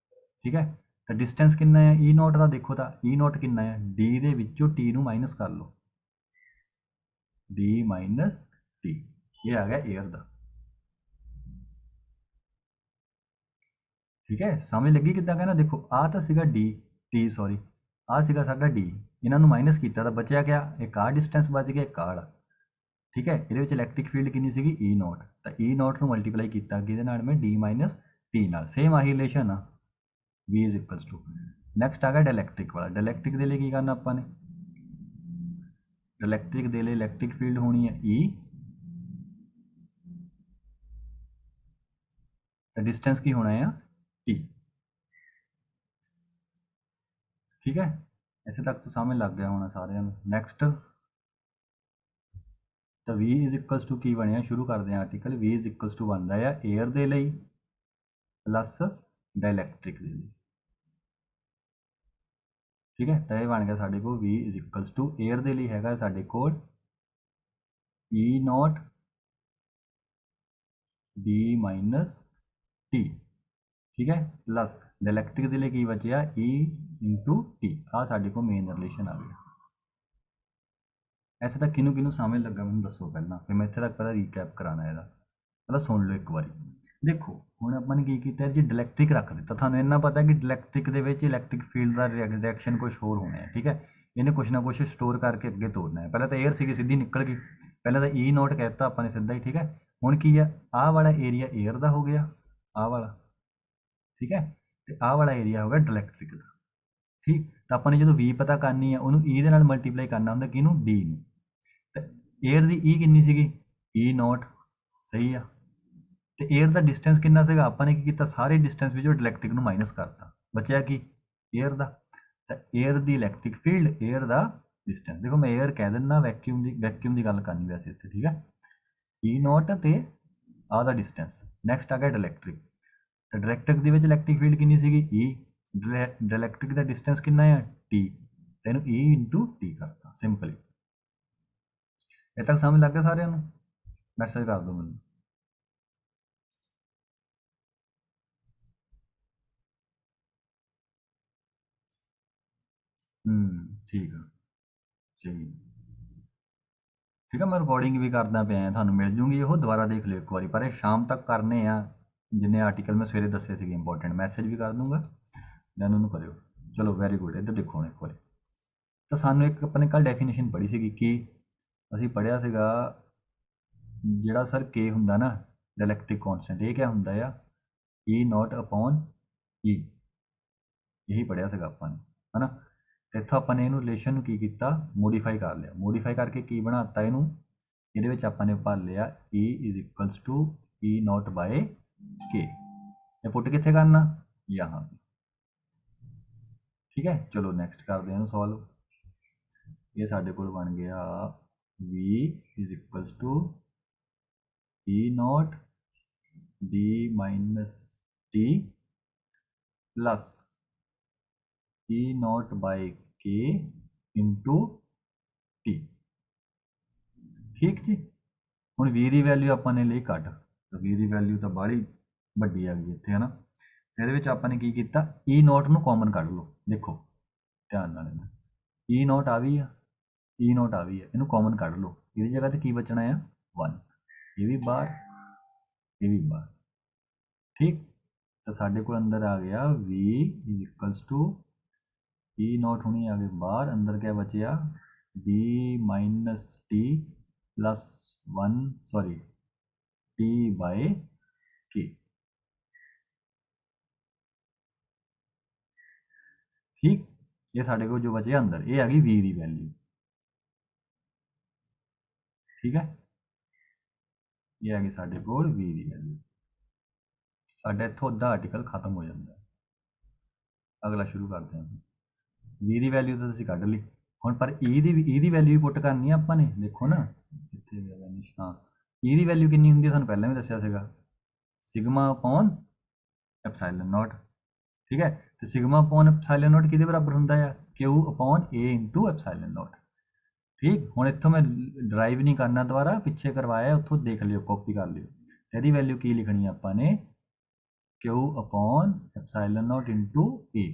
ਠੀਕ ਹੈ। ਤਾਂ ਡਿਸਟੈਂਸ ਕਿੰਨਾ ਹੈ E ਨੋਟ ਦਾ? ਦੇਖੋ ਤਾਂ E ਨੋਟ ਕਿੰਨਾ ਹੈ, D ਦੇ ਵਿੱਚੋਂ T ਨੂੰ ਮਾਈਨਸ ਕਰ ਲਓ, D ਮਾਈਨਸ T, ਇਹ ਆ ਗਿਆ 에ਅਰ ਦਾ, ਠੀਕ ਹੈ। ਸਮਝ ਲੱਗੀ ਕਿੱਦਾਂ ਕਹਿਣਾ? ਦੇਖੋ ਆਹ ਤਾਂ ਸੀਗਾ T ਸੌਰੀ, ਆਹ ਸੀਗਾ ਸਾਡਾ D, ਇਹਨਾਂ ਨੂੰ ਮਾਈਨਸ ਕੀਤਾ ਤਾਂ ਬਚਿਆ ਗਿਆ ਇੱਕ ਆਹ ਡਿਸਟੈਂਸ ਬਚ ਗਿਆ, ਇੱਕ ਆਹ ਵਾਲਾ, ਠੀਕ ਹੈ। ਇਹਦੇ ਵਿੱਚ ਇਲੈਕਟ੍ਰਿਕ ਫੀਲਡ ਕਿੰਨੀ ਸੀਗੀ E ਨੋਟ, ਤਾਂ E ਨੋਟ ਨੂੰ ਮਲਟੀਪਲਾਈ ਕੀਤਾ ਕਿਹਦੇ ਨਾਲ? ਮੈਂ D ਮਾਈਨਸ T ਨਾਲ, ਸੇਮ ਆਹੀ ਰਿਲੇਸ਼ਨ ਆ V is equals to. Next ਆ ਗਿਆ ਡਾਇਲੈਕਟ੍ਰਿਕ ਵਾਲਾ। ਡਾਇਲੈਕਟ੍ਰਿਕ ਦੇ ਲਈ ਕੀ ਕਰਨਾ ਆਪਾਂ ਨੇ? ਡਾਇਲੈਕਟ੍ਰਿਕ ਦੇ ਲਈ ਇਲੈਕਟ੍ਰਿਕ ਫੀਲਡ ਹੋਣੀ ਹੈ E, ਤਾਂ ਡਿਸਟੈਂਸ ਕੀ ਹੋਣਾ ਆ T, ਠੀਕ ਹੈ। ਇੱਥੇ ਤੱਕ ਤਾਂ ਸਮਝ ਲੱਗ ਗਿਆ ਹੋਣਾ ਸਾਰਿਆਂ ਨੂੰ। ਨੈਕਸਟ ਤਾਂ V ਇਜ਼ ਇਕੁਅਲਸ ਟੂ ਕੀ ਬਣਿਆ? ਸ਼ੁਰੂ ਕਰਦੇ ਹਾਂ article. V is equals to ਬਣਦਾ ਆ 에ਅਰ ਦੇ ਲਈ ਪਲੱਸ ਡਾਇਲੈਕਟ੍ਰਿਕ ਦੇ ਲਈ, ਠੀਕ ਹੈ। ਤਾਂ ਇਹ ਬਣ ਗਿਆ ਸਾਡੇ ਕੋਲ V is equals to air ਦੇ ਲਈ ਹੈਗਾ ਸਾਡੇ ਕੋਲ E naught D minus T, ਠੀਕ ਹੈ, ਪਲੱਸ ਡਾਇਲੈਕਟ੍ਰਿਕ ਦੇ ਲਈ ਕੀ ਬਚਿਆ E ਇੰਟੂ T। ਆਹ ਸਾਡੇ ਕੋਲ ਮੇਨ ਰਿਲੇਸ਼ਨ ਆ ਗਿਆ। ਇੱਥੇ ਤੱਕ ਕਿਹਨੂੰ ਸਮਝ ਲੱਗਾ ਮੈਨੂੰ ਦੱਸੋ ਪਹਿਲਾਂ, ਫਿਰ ਮੈਂ ਇੱਥੇ ਤੱਕ ਪਹਿਲਾਂ ਰੀਕੈਪ ਕਰਾਉਣਾ ਇਹਦਾ। ਪਹਿਲਾਂ ਸੁਣ ਲਓ ਇੱਕ ਵਾਰੀ। ਦੇਖੋ ਹੁਣ ਆਪਾਂ ਨੇ ਕੀ ਕੀਤਾ ਜੀ, ਡਾਇਲੈਕਟ੍ਰਿਕ ਰੱਖ ਦਿੱਤਾ। ਤੁਹਾਨੂੰ ਇੰਨਾ ਪਤਾ ਕਿ ਡਾਇਲੈਕਟ੍ਰਿਕ ਦੇ ਵਿੱਚ ਇਲੈਕਟ੍ਰਿਕ ਫੀਲਡ ਦਾ ਰਿਐਕਸ਼ਨ ਕੁਝ ਹੋਰ ਹੋਣਾ ਹੈ, ਠੀਕ ਹੈ। ਇਹਨੇ ਕੁਛ ਨਾ ਕੁਛ ਸਟੋਰ ਕਰਕੇ ਅੱਗੇ ਤੋਰਨਾ ਹੈ। ਪਹਿਲਾਂ ਤਾਂ 에ਅਰ ਸੀਗੀ ਸਿੱਧੀ ਨਿਕਲ ਗਈ, ਪਹਿਲਾਂ ਤਾਂ E ਨੋਟ ਕਹਿਤਾ ਆਪਾਂ ਨੇ ਸਿੱਧਾ ਹੀ, ਠੀਕ ਹੈ। ਹੁਣ ਕੀ ਆ, ਆਹ ਵਾਲਾ ਏਰੀਆ 에ਅਰ ਦਾ ਹੋ ਗਿਆ, ਆਹ ਵਾਲਾ, ਠੀਕ ਹੈ, ਤੇ ਆਹ ਵਾਲਾ ਏਰੀਆ ਹੋ ਗਿਆ ਡਾਇਲੈਕਟ੍ਰਿਕ ਦਾ, ਠੀਕ। ਤਾਂ ਆਪਾਂ ਨੇ ਜਦੋਂ V ਪਤਾ ਕਰਨੀ ਹੈ ਉਹਨੂੰ E ਦੇ ਨਾਲ ਮਲਟੀਪਲਾਈ ਕਰਨਾ ਹੁੰਦਾ, ਕਿਹਨੂੰ? D ਨੂੰ। ਤਾਂ 에ਅਰ ਦੀ E ਕਿੰਨੀ ਸੀਗੀ? E ਨੋਟ, ਸਹੀ ਆ। ਤੇ 에ਅਰ ਦਾ ਡਿਸਟੈਂਸ ਕਿੰਨਾ ਸੀਗਾ? ਆਪਾਂ ਨੇ ਕੀ ਕੀਤਾ, ਸਾਰੇ ਡਿਸਟੈਂਸ ਵਿੱਚੋਂ ਡਾਇਲੈਕਟ੍ਰਿਕ ਨੂੰ ਮਾਈਨਸ ਕਰਤਾ, ਬਚਿਆ ਕੀ? 에ਅਰ ਦਾ। ਤਾਂ 에ਅਰ ਦੀ ਇਲੈਕਟ੍ਰਿਕ ਫੀਲਡ, 에ਅਰ ਦਾ ਡਿਸਟੈਂਸ। ਦੇਖੋ ਮੈਂ 에ਅਰ ਕਹਿ ਦਿੰਦਾ, ਵੈਕਿਊਮ ਦੀ ਗੱਲ ਕਰਨੀ ਵੈਸੇ ਇੱਥੇ, ਠੀਕ ਹੈ। E ਨੋਟ ਤੇ ਆਹ ਦਾ ਡਿਸਟੈਂਸ। ਨੈਕਸਟ ਆ ਗਿਆ ਡਾਇਲੈਕਟ੍ਰਿਕ। ਤਾਂ ਡਾਇਲੈਕਟ੍ਰਿਕ ਦੇ ਵਿੱਚ ਇਲੈਕਟ੍ਰਿਕ ਫੀਲਡ ਕਿੰਨੀ ਸੀਗੀ? E। ਡਾਇਲੈਕਟ੍ਰਿਕ ਦਾ ਡਿਸਟੈਂਸ ਕਿੰਨਾ ਆ? T। ਤਾਂ ਇਹਨੂੰ E ਇੰਟੂ T ਕਰਤਾ, ਸਿੰਪਲੀ। ਇਹ ਤੱਕ ਸਮਝ ਲੱਗ ਗਿਆ ਸਾਰਿਆਂ ਨੂੰ? ਮੈਸੇਜ ਕਰ ਦਿਓ ਮੈਨੂੰ। ਠੀਕ ਆ ਜੀ, ਠੀਕ ਆ। ਮੈਂ ਰਿਕਾਰਡਿੰਗ ਵੀ ਕਰਦਾ ਪਿਆ, ਤੁਹਾਨੂੰ ਮਿਲ ਜੂਗੀ ਉਹ, ਦੁਬਾਰਾ ਦੇਖ ਲਿਓ ਇੱਕ ਵਾਰੀ। ਪਰ ਇਹ ਸ਼ਾਮ ਤੱਕ ਕਰਨੇ ਆ, ਜਿੰਨੇ ਆਰਟੀਕਲ ਮੈਂ ਸਵੇਰੇ ਦੱਸੇ ਸੀਗੇ ਇੰਪੋਰਟੈਂਟ। ਮੈਸੇਜ ਵੀ ਕਰ ਦੂੰਗਾ, ਦੈਨ ਉਹਨੂੰ ਕਰਿਓ। ਚਲੋ ਵੈਰੀ ਗੁੱਡ। ਇੱਧਰ ਦੇਖੋ ਹੁਣ ਇੱਕ ਵਾਰੀ। ਤਾਂ ਸਾਨੂੰ ਇੱਕ ਆਪਾਂ ਨੇ ਕੱਲ੍ਹ ਡੈਫੀਨੇਸ਼ਨ ਪੜ੍ਹੀ ਸੀਗੀ, ਕਿ ਅਸੀਂ ਪੜ੍ਹਿਆ ਸੀਗਾ ਜਿਹੜਾ ਸਰ K ਹੁੰਦਾ ਨਾ ਡਾਇਲੈਕਟ੍ਰਿਕ ਕੌਂਸਟੈਂਟ, ਇਹ ਕਿਆ ਹੁੰਦਾ ਆ? E ਨੋਟ ਅਪੋਨ E, ਇਹੀ ਪੜ੍ਹਿਆ ਸੀਗਾ ਆਪਾਂ ਨੇ, ਹੈ ਨਾ। ਇੱਥੋਂ ਆਪਾਂ ਨੇ ਇਹਨੂੰ ਰਿਲੇਸ਼ਨ ਨੂੰ ਕੀ ਕੀਤਾ? ਮੋਡੀਫਾਈ ਕਰ ਲਿਆ। ਮੋਡੀਫਾਈ ਕਰਕੇ ਕੀ ਬਣਾਤਾ ਇਹਨੂੰ? ਇਹਦੇ ਵਿੱਚ ਆਪਾਂ ਨੇ ਭਰ ਲਿਆ E is equals to E naught by K। ਇਹ ਪੁੱਟ ਕਿੱਥੇ ਕਰਨਾ? यहाँ, ਠੀਕ ਹੈ। ਚਲੋ ਨੈਕਸਟ ਕਰਦੇ ਹਾਂ ਇਹਨੂੰ ਸੋਲਵ। ਇਹ ਸਾਡੇ ਕੋਲ ਬਣ ਗਿਆ V is equals to E naught D minus T plus E naught by K into T, ਠੀਕ ਜੀ। ਹੁਣ V ਦੀ ਵੈਲਿਊ ਆਪਾਂ ਨੇ ਲਈ ਕੱਢ, ਤਾਂ V ਦੀ ਵੈਲਿਊ ਤਾਂ ਬਾਹਲੀ ਵੱਡੀ ਆ ਗਈ ਇੱਥੇ, ਹੈ ਨਾ। ਇਹਦੇ ਵਿੱਚ ਆਪਾਂ ਨੇ ਕੀ ਕੀਤਾ? E ਨੋਟ ਨੂੰ ਕਾਮਨ ਕੱਢ ਲਓ। ਦੇਖੋ ਧਿਆਨ ਨਾਲ, E ਨੋਟ ਆ ਵੀ ਆ, E ਨੋਟ ਆ ਵੀ ਆ, ਇਹਨੂੰ ਕਾਮਨ ਕੱਢ ਲਓ। ਇਹਦੀ ਜਗ੍ਹਾ ਤੇ ਕੀ ਬਚਣਾ ਆ? 1। ਇਹ ਵੀ ਬਾਹਰ, ਇਹ ਵੀ ਬਾਹਰ, ਠੀਕ। ਤਾਂ ਸਾਡੇ ਕੋਲ ਅੰਦਰ ਆ ਗਿਆ V is equals to E ਨੋਟ ਹੋਣੀ ਆ ਗਈ ਬਾਹਰ, ਅੰਦਰ ਕਿਆ ਬਚਿਆ? D minus T plus 1 sorry T by K, ठीक। ये साढ़े को जो बचे अंदर, ये आ गई V की वैल्यू, ठीक है। ये आ गई साढ़े को V की वैल्यू, ਸਾਡਾ ਇੱਥੋਂ ਅੱਧਾ ਆਰਟੀਕਲ ਖਤਮ ਹੋ ਜਾਂਦਾ। ਅਗਲਾ ਸ਼ੁਰੂ ਕਰਦੇ ਹਾਂ। ਵੀ ਦੀ ਵੈਲਿਊ ਤਾਂ ਅਸੀਂ ਕੱਢ ਲਈ। ਹੁਣ ਪਰ ਈ ਦੀ ਵੈਲਿਊ ਪੁੱਟ ਕਰਨੀ ਆ ਆਪਾਂ ਨੇ। ਦੇਖੋ ਨਾ ਕਿੱਥੇ ਗਿਆ ਵੈਨਿਸ਼, ਹਾਂ ਈ ਦੀ ਵੈਲਿਊ ਕਿੰਨੀ ਹੁੰਦੀ ਹੈ ਤੁਹਾਨੂੰ ਪਹਿਲਾਂ ਵੀ ਦੱਸਿਆ ਸੀਗਾ, ਸਿਗਮਾ ਅਪੋਨ ਐਪਸਾਈਲਨ ਨੋਟ। ਠੀਕ ਹੈ, ਤੇ ਸਿਗਮਾ ਅਪੋਨ ਐਪਸਾਈਲਨ ਨੋਟ ਕਿਹਦੇ ਬਰਾਬਰ ਹੁੰਦਾ ਆ, ਕਿਊ ਅਪੋਨ ਏ ਇੰਟੂ ਐਪਸਾਈਲਨ ਨੋਟ। ਠੀਕ, ਹੁਣ ਇੱਥੋਂ ਮੈਂ ਡਰਾਈਵ ਨਹੀਂ ਕਰਨਾ ਦੁਬਾਰਾ, ਪਿੱਛੇ ਕਰਵਾਇਆ ਉੱਥੋਂ ਦੇਖ ਲਿਓ, ਕਾਪੀ ਕਰ ਲਿਓ। ਇਹਦੀ ਵੈਲਿਊ ਕੀ ਲਿਖਣੀ ਆ ਆਪਾਂ ਨੇ, ਕਿਊ ਅਪੋਨ ਐਪਸਾਈਲਨ ਨੋਟ ਇੰਟੂ ਏ।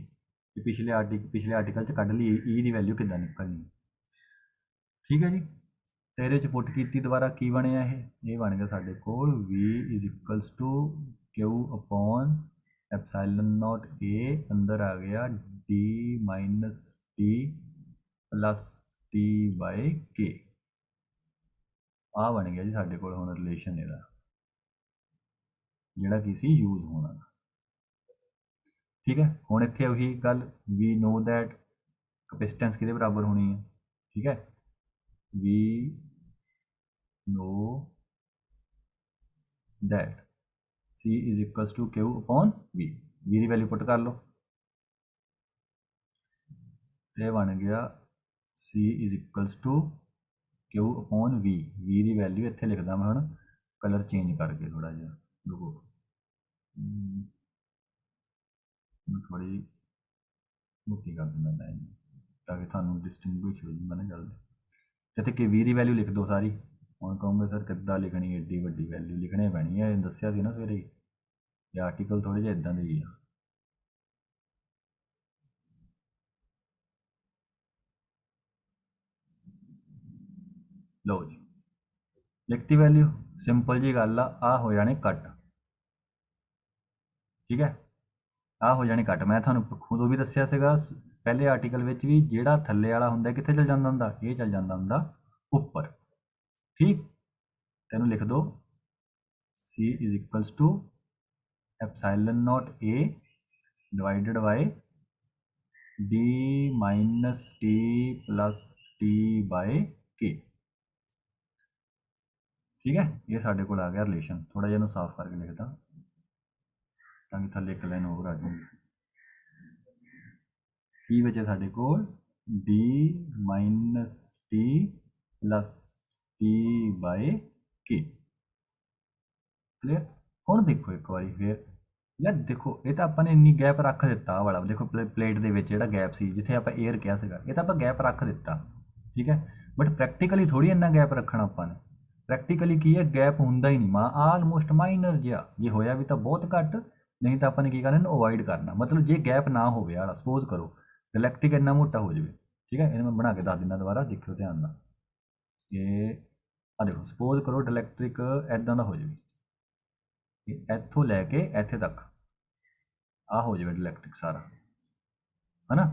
ਪਿਛਲੇ ਆਰਟੀਕਲ 'ਚ ਕੱਢ ਲਈ ਈ ਦੀ ਵੈਲਿਊ ਕਿੱਦਾਂ ਨਿਕਲਣੀ। ਠੀਕ ਹੈ ਜੀ, ਤੇ ਇਹਦੇ 'ਚ ਪੁੱਟ ਕੀਤੀ ਦੁਬਾਰਾ, ਕੀ ਬਣਿਆ ਇਹ ਬਣ ਗਿਆ ਸਾਡੇ ਕੋਲ v is equals to Q upon epsilon not A, ਅੰਦਰ ਆ ਗਿਆ d minus t plus t by K. ਆ ਬਣ ਗਿਆ ਜੀ ਸਾਡੇ ਕੋਲ ਹੁਣ ਰਿਲੇਸ਼ਨ ਇਹਦਾ, ਜਿਹੜਾ ਕਿ ਸੀ ਯੂਜ਼ ਹੋਣਾ। ਠੀਕ ਹੈ, ਹੁਣ ਇੱਥੇ ਉਹੀ ਗੱਲ, ਵੀ ਨੋ ਦੈਟ ਕਪੈਸਿਟੈਂਸ ਕਿਹਦੇ ਬਰਾਬਰ ਹੋਣੀ ਹੈ। ਠੀਕ ਹੈ, we know that C is equals to Q upon V। V ਦੀ ਵੈਲਿਊ ਪੁੱਟ ਕਰ ਲਓ, ਇਹ ਬਣ ਗਿਆ C is equals to Q upon V। V ਦੀ ਵੈਲਿਊ ਇੱਥੇ ਲਿਖਦਾ ਮੈਂ ਹੁਣ, ਕਲਰ ਚੇਂਜ ਕਰਕੇ ਥੋੜਾ ਜਿਹਾ, ਰੁਕੋ ਥੋੜੀ ਮੋਟੀ ਕਰ ਦਿੰਦਾ ਮੈਂ ਤਾਂ ਕਿ ਤੁਹਾਨੂੰ ਡਿਸਟਿੰਗੁਇਸ਼ ਹੋ ਜਾਵੇ ਨਾ ਜਲਦੀ। ਇੱਥੇ ਕਿ V ਦੀ ਵੈਲਿਊ ਲਿਖ ਦਿਓ ਸਾਰੀ। ਹੁਣ ਕਹੋਗੇ ਸਰ ਕਿੱਦਾਂ ਲਿਖਣੀ, ਏਡੀ ਵੱਡੀ ਵੈਲਿਊ ਲਿਖਣੀ ਪੈਣੀ ਹੈ, ਦੱਸਿਆ ਸੀ ਨਾ ਸਵੇਰੇ। ਇਹ ਆਰਟੀਕਲ ਥੋੜੇ ਜਿਹਾ ਇਦਾਂ ਦੇ ਹੀ ਆ। ਲਓ ਜੀ, ਲਿਖਤੀ ਵੈਲਿਊ, ਸਿੰਪਲ ਜੀ ਗੱਲ ਆ ਹੋ ਜਾਣੇ ਕੱਟ। ਠੀਕ ਹੈ, ਆ ਹੋ ਜਾਣੇ ਕੱਟ। ਮੈਂ ਤੁਹਾਨੂੰ ਖੁਦ ਵੀ ਦੱਸਿਆ ਸੀਗਾ ਪਹਿਲੇ ਆਰਟੀਕਲ ਵਿੱਚ ਵੀ, ਜਿਹੜਾ ਥੱਲੇ ਵਾਲਾ ਹੁੰਦਾ ਕਿੱਥੇ ਚਲ ਜਾਂਦਾ ਹੁੰਦਾ, ਇਹ ਚਲ ਜਾਂਦਾ ਹੁੰਦਾ ਉੱਪਰ। ਠੀਕ, ਤੈਨੂੰ ਲਿਖ ਦੋ C is equals to epsilon naught A divided by d minus t plus t by k। ਠੀਕ ਹੈ, ਇਹ ਸਾਡੇ ਕੋਲ ਆ ਗਿਆ ਰਿਲੇਸ਼ਨ। ਥੋੜਾ ਜਿਹਾ ਇਹਨੂੰ ਸਾਫ਼ ਕਰਕੇ ਲਿਖਦਾ ਤਾਂ ਕਿ ਥੱਲੇ ਇੱਕ ਲਾਈਨ ਹੋਰ ਆ ਜਾਊਗੀ। ਕੀ ਬਚਿਆ ਸਾਡੇ ਕੋਲ, d minus t plus t by k। Clear. ਹੁਣ ਦੇਖੋ ਇੱਕ ਵਾਰੀ ਫਿਰ, ਯਾਰ ਦੇਖੋ ਇਹ ਤਾਂ ਆਪਾਂ ਨੇ ਇੰਨੀ ਗੈਪ ਰੱਖ ਦਿੱਤਾ ਵਾਲਾ, ਦੇਖੋ ਪਲੇਟ ਦੇ ਵਿੱਚ ਜਿਹੜਾ ਗੈਪ ਸੀ ਜਿੱਥੇ ਆਪਾਂ 에ਅਰ ਕਿਹਾ ਸੀਗਾ, ਇਹ ਤਾਂ ਆਪਾਂ ਗੈਪ ਰੱਖ ਦਿੱਤਾ। ਠੀਕ ਹੈ, ਬਟ ਪ੍ਰੈਕਟੀਕਲੀ ਥੋੜੀ ਇੰਨਾ ਗੈਪ ਰੱਖਣਾ ਆਪਾਂ ਨੇ। ਪ੍ਰੈਕਟੀਕਲੀ ਕੀ ਹੈ, ਗੈਪ ਹੁੰਦਾ ਹੀ ਨਹੀਂ, ਆਲਮੋਸਟ ਮਾਈਨਰ ਜਿਹਾ, ਜੇ ਹੋਇਆ ਵੀ ਤਾਂ ਬਹੁਤ ਘੱਟ, ਨਹੀਂ ਤਾਂ ਆਪਾਂ ਨੇ ਕੀ ਕਰਨਾ, ਇਹਨੂੰ ਅਵੋਇਡ ਕਰਨਾ। ਮਤਲਬ ਜੇ ਗੈਪ ਨਾ ਹੋਵੇ ਵਾਲਾ, ਸਪੋਜ਼ ਕਰੋ ਗੈਲੈਕਟਿਕ ਇੰਨਾ ਮੋਟਾ ਹੋ ਜਾਵੇ। ਠੀਕ ਹੈ, ਇਹਨੂੰ ਮੈਂ ਬਣਾ ਕੇ ਦੱਸ ਦਿੰਦਾ ਦੁਬਾਰਾ, ਦੇਖਿਓ ਧਿਆਨ ਨਾਲ। ਇਹ ਆ ਦੇਖੋ, ਸਪੋਜ਼ ਕਰੋ ਡਾਇਲੈਕਟ੍ਰਿਕ ਐਦਾਂ ਦਾ ਹੋ ਜਾਵੇ, ਇੱਥੋਂ ਲੈ ਕੇ ਇੱਥੇ ਤੱਕ ਆ ਹੋ ਜਾਵੇ ਡਾਇਲੈਕਟ੍ਰਿਕ ਸਾਰਾ, ਹੈ ਨਾ।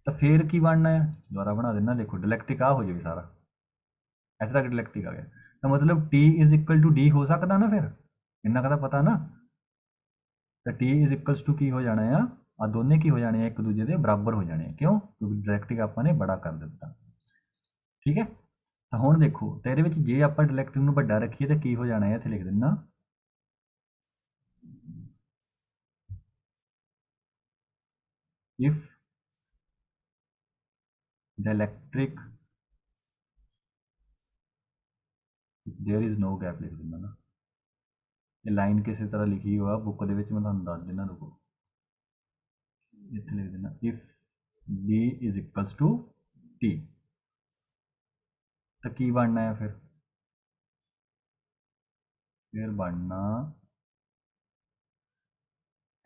ਤਾਂ ਫੇਰ ਕੀ ਬਣਨਾ ਹੈ, ਦੁਬਾਰਾ ਬਣਾ ਦੇਣਾ, ਦੇਖੋ ਡਾਇਲੈਕਟ੍ਰਿਕ ਆ ਹੋ ਜਾਵੇ ਸਾਰਾ, ਇੱਥੇ ਤੱਕ ਡਾਇਲੈਕਟ੍ਰਿਕ ਆ ਗਿਆ। ਤਾਂ ਮਤਲਬ T is equal to D ਹੋ ਸਕਦਾ ਨਾ, ਫਿਰ ਇੰਨਾ ਕਦਾ ਪਤਾ ਨਾ। ਤਾਂ T ਇਜ਼ ਇਕੁਅਲਸ ਟੂ ਕੀ ਹੋ ਜਾਣਾ ਆ ਦੋਨੇ ਕੀ ਹੋ ਜਾਣੇ ਆ, ਇੱਕ ਦੂਜੇ ਦੇ ਬਰਾਬਰ ਹੋ ਜਾਣੇ ਆ। ਕਿਉਂ, ਕਿਉਂਕਿ ਡਾਇਲੈਕਟ੍ਰਿਕ ਆਪਾਂ ਨੇ ਬੜਾ ਕਰ ਦਿੱਤਾ। ਠੀਕ ਹੈ, ਤਾਂ ਹੁਣ ਦੇਖੋ, ਤਾਂ ਇਹਦੇ ਵਿੱਚ ਜੇ ਆਪਾਂ ਡਾਇਲੈਕਟ੍ਰਿਕ ਨੂੰ ਵੱਡਾ ਰੱਖੀਏ ਤਾਂ ਕੀ ਹੋ ਜਾਣਾ ਹੈ, ਇੱਥੇ ਲਿਖ ਦਿੰਦਾ if dielectric there is no gap, ਲਿਖ ਦਿੰਦਾ ਨਾ। ਇਹ ਲਾਈਨ ਕਿਸੇ ਤਰ੍ਹਾਂ ਲਿਖੀ ਹੋਆ ਬੁੱਕ ਦੇ ਵਿੱਚ, ਮੈਂ ਤੁਹਾਨੂੰ ਦੱਸ ਦਿੰਦਾ, ਰੁਕੋ ਇੱਥੇ ਲਿਖ ਦਿੰਦਾ if d is equals to t। ਤਾਂ ਕੀ ਬਣਨਾ ਹੈ ਫਿਰ ਬਣਨਾ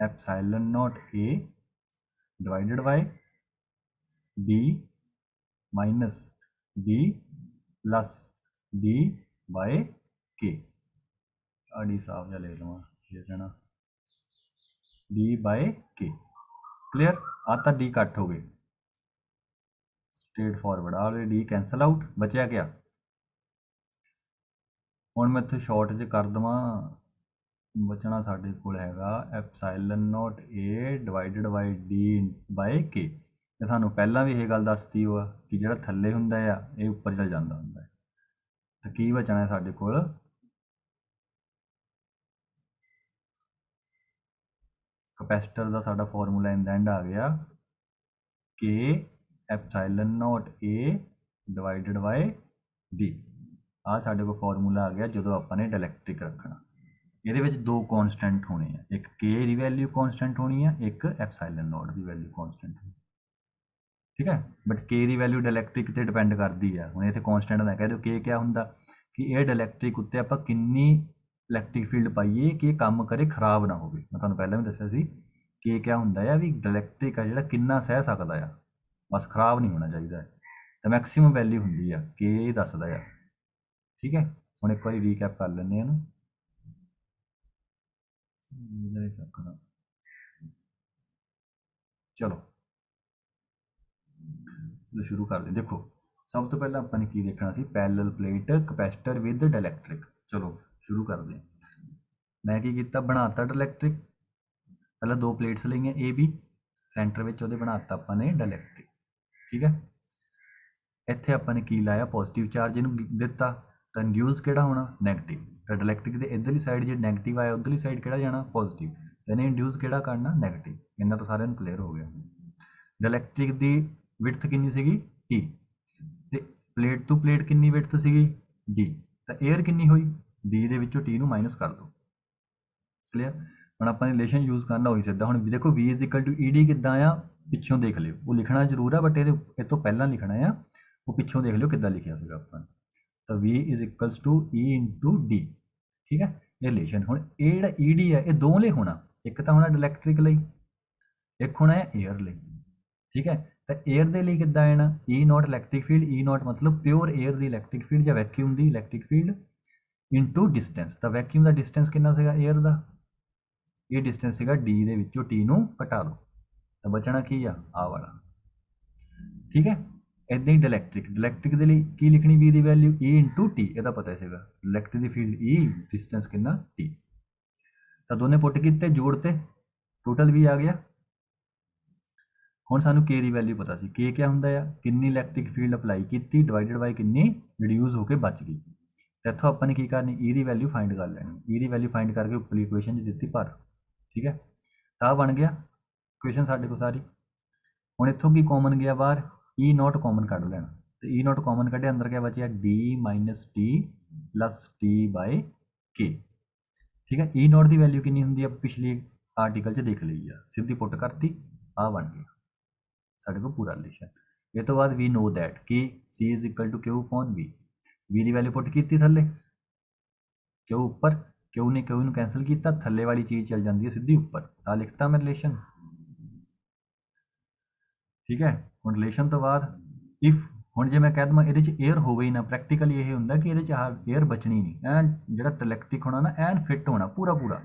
epsilon naught a divided by d minus d plus d by k। D साफ जा ले लूँगा, ये कहना d by k। क्लियर, आता d कट हो गए, straight forward, already D cancel out, बचा क्या। ਹੁਣ ਮੈਂ ਇੱਥੇ ਸ਼ਾਰਟ 'ਚ ਕਰ ਦੇਵਾਂ, ਬਚਣਾ ਸਾਡੇ ਕੋਲ ਹੈਗਾ epsilon not a divided by d by k। ਤੇ ਤੁਹਾਨੂੰ ਪਹਿਲਾਂ ਵੀ ਇਹ ਗੱਲ ਦੱਸਤੀ ਹੋਆ ਕਿ ਜਿਹੜਾ ਥੱਲੇ ਹੁੰਦਾ ਆ ਇਹ ਉੱਪਰ ਚਲ ਜਾਂਦਾ ਹੁੰਦਾ ਹੈ। ਤਾਂ ਕੀ ਬਚਣਾ ਹੈ ਸਾਡੇ ਕੋਲ, ਕਪੈਸਿਟਰ ਦਾ ਸਾਡਾ ਫਾਰਮੂਲਾ ਇਨ ਦਾ ਐਂਡ ਆ ਗਿਆ K epsilon not A divided by D। ਆ ਸਾਡੇ ਕੋਲ ਫਾਰਮੂਲਾ ਆ ਗਿਆ ਜਦੋਂ ਆਪਾਂ ਨੇ ਡਾਇਲੈਕਟ੍ਰਿਕ ਰੱਖਣਾ। ਇਹਦੇ ਵਿੱਚ ਦੋ ਕੌਨਸਟੈਂਟ ਹੋਣੇ ਆ, ਇੱਕ K ਦੀ ਵੈਲਿਊ ਕੌਨਸਟੈਂਟ ਹੋਣੀ ਆ, ਇੱਕ ਐਪਸਾਈਲਨ ਨੋਟ ਦੀ ਵੈਲਿਊ ਕੌਨਸਟੈਂਟ ਹੋਣੀ। ਠੀਕ ਹੈ, but K the value dielectric ਤੇ ਡਿਪੈਂਡ ਕਰਦੀ ਆ। ਹੁਣ ਇੱਥੇ ਕੌਨਸਟੈਂਟ ਦਾ ਕਹਿ ਦਿਓ K ਕਿਆ ਹੁੰਦਾ ਕਿ ਇਹ ਡਾਇਲੈਕਟ੍ਰਿਕ ਉੱਤੇ ਆਪਾਂ ਕਿੰਨੀ ਇਲੈਕਟ੍ਰਿਕ ਫੀਲਡ ਪਾਈਏ ਕਿ ਇਹ ਕੰਮ ਕਰੇ, ਖਰਾਬ ਨਾ ਹੋਵੇ। ਮੈਂ ਤੁਹਾਨੂੰ ਪਹਿਲਾਂ ਵੀ ਦੱਸਿਆ ਸੀ K ਕਿਆ ਹੁੰਦਾ ਆ ਵੀ ਡਾਇਲੈਕਟ੍ਰਿਕ ਆ ਜਿਹੜਾ ਕਿੰਨਾ ਸਹਿ ਸਕਦਾ ਆ, ਬਸ ਖਰਾਬ ਨਹੀਂ ਹੋਣਾ ਚਾਹੀਦਾ। ਤਾਂ ਮੈਕਸਿਮਮ ਵੈਲਿਊ ਹੁੰਦੀ ਆ K ਦੱਸਦਾ ਆ। ਠੀਕ ਹੈ, ਹੁਣ ਇੱਕ ਵਾਰੀ ਰੀਕੈਪ ਕਰ ਲੈਂਦੇ ਹਾਂ ਇਹਨੂੰ। ਚਲੋ ਸ਼ੁਰੂ ਕਰਦੇ। ਦੇਖੋ ਸਭ ਤੋਂ ਪਹਿਲਾਂ ਆਪਾਂ ਨੇ ਕੀ ਦੇਖਣਾ ਸੀ, parallel plate capacitor with dielectric. ਚਲੋ ਸ਼ੁਰੂ ਕਰਦੇ ਹਾਂ। ਮੈਂ ਕੀ ਕੀਤਾ, ਬਣਾਤਾ ਡਾਇਲੈਕਟ੍ਰਿਕ। ਪਹਿਲਾਂ ਦੋ ਪਲੇਟਸ ਲਈਆਂ A B, ਸੈਂਟਰ ਵਿੱਚ ਉਹਦੇ ਬਣਾਤਾ ਆਪਾਂ ਨੇ ਡਾਇਲੈਕਟ੍ਰਿਕ। ਠੀਕ ਹੈ, ਇੱਥੇ ਆਪਾਂ ਨੇ ਕੀ ਲਾਇਆ, ਪੋਜ਼ਿਟਿਵ ਚਾਰਜ ਇਹਨੂੰ ਦਿੱਤਾ, ਤਾਂ ਇੰਡਿਊਸ ਕਿਹੜਾ ਹੋਣਾ, ਨੈਗੇਟਿਵ। ਤਾਂ ਡਾਇਲੈਕਟ੍ਰਿਕ ਦੇ ਇੱਧਰਲੀ ਸਾਈਡ ਜੇ ਨੈਗੇਟਿਵ ਆਇਆ ਉੱਧਰਲੀ ਸਾਈਡ ਕਿਹੜਾ ਜਾਣਾ, ਪੋਜ਼ਿਟਿਵ। ਇਹਨੇ ਇੰਡਿਊਸ ਕਿਹੜਾ ਕਰਨਾ, ਨੈਗੇਟਿਵ। ਇਹਨਾਂ ਤਾਂ ਸਾਰਿਆਂ ਨੂੰ ਕਲੀਅਰ ਹੋ ਗਿਆ। ਡਾਇਲੈਕਟ੍ਰਿਕ ਦੀ ਵਿਡਥ ਕਿੰਨੀ ਸੀਗੀ, T, ਤੇ ਪਲੇਟ ਟੂ ਪਲੇਟ ਕਿੰਨੀ ਵਿਡਥ ਸੀਗੀ, D। ਤਾਂ 에ਅਰ ਕਿੰਨੀ ਹੋਈ, D ਦੇ ਵਿੱਚੋਂ T ਨੂੰ ਮਾਈਨਸ ਕਰ ਦਿਓ। ਕਲੀਅਰ। ਹੁਣ ਆਪਾਂ ਨੇ ਰਿਲੇਸ਼ਨ ਯੂਜ਼ ਕਰਨਾ ਹੋਈ ਸਿੱਧਾ। ਹੁਣ ਦੇਖੋ V is equal to ED ਕਿੱਦਾਂ ਆ, ਪਿੱਛੋਂ ਦੇਖ ਲਿਓ। ਉਹ ਲਿਖਣਾ ਜ਼ਰੂਰ ਆ ਬਟ ਇਹ ਤੋਂ ਪਹਿਲਾਂ ਲਿਖਣਾ ਆ, ਉਹ ਪਿੱਛੋਂ ਦੇਖ ਲਿਓ ਕਿੱਦਾਂ ਲਿਖਿਆ ਸੀਗਾ ਆਪਾਂ ਨੇ। ਤਾਂ V is equals to E into D। ਠੀਕ ਹੈ, ਇਹ ਰਿਲੇਸ਼ਨ। ਹੁਣ ਇਹ ਜਿਹੜਾ ED ਹੈ ਇਹ ਦੋ ਲਈ ਹੋਣਾ, ਇੱਕ ਤਾਂ ਹੋਣਾ ਡਾਇਲੈਕਟ੍ਰਿਕ ਲਈ, ਇੱਕ ਹੋਣਾ ਹੈ 에ਅਰ ਲਈ। ਠੀਕ ਹੈ, ਤਾਂ 에ਅਰ ਦੇ ਲਈ ਕਿੱਦਾਂ ਆਣਾ, E note electric field, E note ਮਤਲਬ ਪਿਓਰ 에ਅਰ ਦੀ ਇਲੈਕਟ੍ਰਿਕ ਫੀਲਡ ਜਾਂ ਵੈਕਿਊਮ ਦੀ ਇਲੈਕਟ੍ਰਿਕ ਫੀਲਡ ਇੰਟੂ ਡਿਸਟੈਂਸ। ਤਾਂ ਵੈਕਿਊਮ ਦਾ ਡਿਸਟੈਂਸ ਕਿੰਨਾ ਸੀਗਾ 에ਅਰ ਦਾ, ਇਹ ਡਿਸਟੈਂਸ ਸੀਗਾ D ਦੇ ਵਿੱਚੋਂ T ਨੂੰ ਘਟਾ ਦਿਓ, ਤਾਂ ਬਚਣਾ ਕੀ ਆ, ਆਹ ਵਾਲਾ। ਠੀਕ ਹੈ, ਇੱਦਾਂ ਹੀ ਡਾਇਲੈਕਟ੍ਰਿਕ ਦੇ ਲਈ ਕੀ ਲਿਖਣੀ, V ਦੀ ਵੈਲਿਊ E ਇੰਟੂ T, ਇਹਦਾ ਪਤਾ ਸੀਗਾ ਇਲੈਕਟ੍ਰਿਕ ਦੀ ਫੀਲਡ E, ਡਿਸਟੈਂਸ ਕਿੰਨਾ T। ਤਾਂ ਦੋਨੇ ਪੁੱਟ ਕੀਤੇ, ਜੋੜਤੇ, ਟੋਟਲ V ਆ ਗਿਆ। ਹੁਣ ਸਾਨੂੰ K ਦੀ ਵੈਲਿਊ ਪਤਾ ਸੀ, K ਕਿਆ ਹੁੰਦਾ ਆ, ਕਿੰਨੀ ਇਲੈਕਟ੍ਰਿਕ ਫੀਲਡ ਅਪਲਾਈ ਕੀਤੀ ਡਿਵਾਈਡਡ ਬਾਈ ਕਿੰਨੀ ਰਿਡਿਊਸ ਹੋ ਕੇ ਬਚ ਗਈ। ਤੇ ਇੱਥੋਂ ਆਪਾਂ ਨੇ ਕੀ ਕਰਨੀ, E ਦੀ ਵੈਲਿਊ ਫਾਈਂਡ ਕਰ ਲੈਣੀ। E ਦੀ ਵੈਲਿਊ ਫਾਈਂਡ ਕਰਕੇ ਉੱਪਰਲੀ ਇਕੁਏਸ਼ਨ 'ਚ ਦਿੱਤੀ ਭਰ। ਠੀਕ ਹੈ, ਤਾਂ ਬਣ ਗਿਆ ਇਕੁਏਸ਼ਨ ਸਾਡੇ ਕੋਲ ਸਾਰੀ। ਹੁਣ ਇੱਥੋਂ ਕੀ ਕਾਮਨ ਗਿਆ ਬਾਹਰ, E ਨੋਟ ਕਾਮਨ ਕੱਢ ਲੈਣਾ। ਤੇ E ਨੋਟ ਕਾਮਨ ਕੱਢਿਆ, ਅੰਦਰ ਕਿਆ ਬਚਿਆ, D minus T plus T ਬਾਈ K। ਠੀਕ ਹੈ, E ਨੋਟ ਦੀ ਵੈਲਿਊ ਕਿੰਨੀ ਹੁੰਦੀ ਆ, ਪਿਛਲੀ ਆਰਟੀਕਲ 'ਚ ਦੇਖ ਲਈ ਆ, ਸਿੱਧੀ ਪੁੱਟ ਕਰਤੀ, ਆ ਬਣ ਗਿਆ ਸਾਡੇ ਕੋਲ ਪੂਰਾ ਰਿਲੇਸ਼ਨ। ਇਹ ਤੋਂ ਬਾਅਦ ਵੀ ਨੋ ਦੈਟ ਕਿ C is equal to Q upon V। V ਦੀ ਵੈਲਿਊ ਪੁੱਟ ਕੀਤੀ ਥੱਲੇ, Q ਉੱਪਰ, Q ਨੇ Q ਨੂੰ ਕੈਂਸਲ ਕੀਤਾ, ਥੱਲੇ ਵਾਲੀ ਚੀਜ਼ ਚੱਲ ਜਾਂਦੀ ਹੈ ਸਿੱਧੀ ਉੱਪਰ, ਤਾਂ ਲਿਖਤਾ ਮੈਂ ਰਿਲੇਸ਼ਨ। ਠੀਕ ਹੈ, ਹੁਣ ਰਿਲੇਸ਼ਨ ਤੋਂ ਬਾਅਦ ਇਫ, ਹੁਣ ਜੇ ਮੈਂ ਕਹਿ ਦਵਾਂ ਇਹਦੇ 'ਚ 에ਅਰ ਹੋਵੇ ਹੀ ਨਾ, ਪ੍ਰੈਕਟੀਕਲੀ ਇਹ ਹੁੰਦਾ ਕਿ ਇਹਦੇ 'ਚ 에ਅਰ ਬਚਣੀ ਨਹੀਂ, ਐਨ ਜਿਹੜਾ ਡਾਇਲੈਕਟ੍ਰਿਕ ਹੋਣਾ ਨਾ ਐਨ ਫਿੱਟ ਹੋਣਾ ਪੂਰਾ ਪੂਰਾ।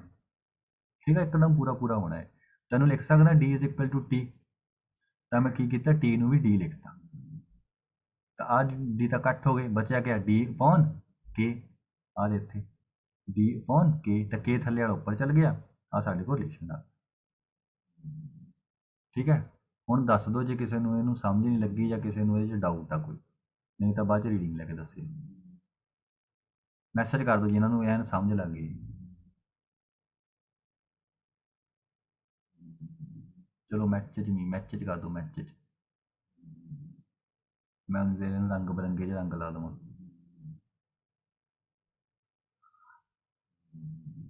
ਠੀਕ ਹੈ, ਇੱਕਦਮ ਪੂਰਾ ਪੂਰਾ ਹੋਣਾ ਹੈ। ਤੈਨੂੰ ਲਿਖ ਸਕਦਾ D is equal to T, ਤਾਂ ਮੈਂ ਕੀ ਕੀਤਾ, T ਨੂੰ ਵੀ D ਲਿਖਤਾ। ਤਾਂ ਆ D ਤਾਂ ਕੱਟ ਹੋ ਗਏ, ਬਚਿਆ ਗਿਆ D ਅਪੋਨ K। ਆ ਦੇ ਇੱਥੇ D ਅਪੋਨ K, ਤਾਂ K ਥੱਲੇ ਵਾਲਾ ਉੱਪਰ ਚੱਲ ਗਿਆ। ਆ ਸਾਡੇ ਕੋਲ ਰਿਲੇਸ਼ਨ ਆ। ਠੀਕ ਹੈ, ਹੁਣ ਦੱਸ ਦਿਓ ਜੇ ਕਿਸੇ ਨੂੰ ਇਹਨੂੰ ਸਮਝ ਨਹੀਂ ਲੱਗੀ ਜਾਂ ਕਿਸੇ ਨੂੰ ਇਹਦੇ 'ਚ ਡਾਊਟ ਆ ਕੋਈ, ਨਹੀਂ ਤਾਂ ਬਾਅਦ 'ਚ ਰੀਡਿੰਗ ਲੈ ਕੇ ਦੱਸਿਓ। ਮੈਸੇਜ ਕਰ ਦਿਓ ਜਿਨ੍ਹਾਂ ਨੂੰ ਐਨ ਸਮਝ ਲੱਗ ਗਈ। ਚਲੋ ਮੈਸੇਜ ਨਹੀਂ, ਮੈਸੇਜ ਕਰ ਦਿਓ, ਮੈਸੇਜ। ਮੈਂ ਇਹਨੂੰ ਰੰਗ ਬਿਰੰਗੇ ਜਿਹੇ ਰੰਗ ਲਾ ਦੇਵਾਂ,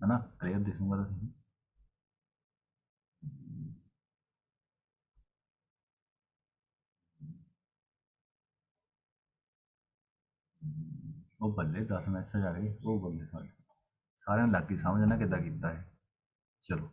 ਹੈ ਨਾ, ਕਲੀਅਰ ਦਿਸੂਗਾ ਤੁਸੀਂ। ਉਹ ਬੱਲੇ 10 ਮੈਸੇਜ ਆ ਗਏ, ਉਹ ਬੱਲੇ ਸਾਰੇ, ਸਾਰਿਆਂ ਨੂੰ ਲੱਗ ਗਈ ਸਮਝ ਨਾ ਕਿੱਦਾਂ ਕੀਤਾ ਹੈ। ਚਲੋ।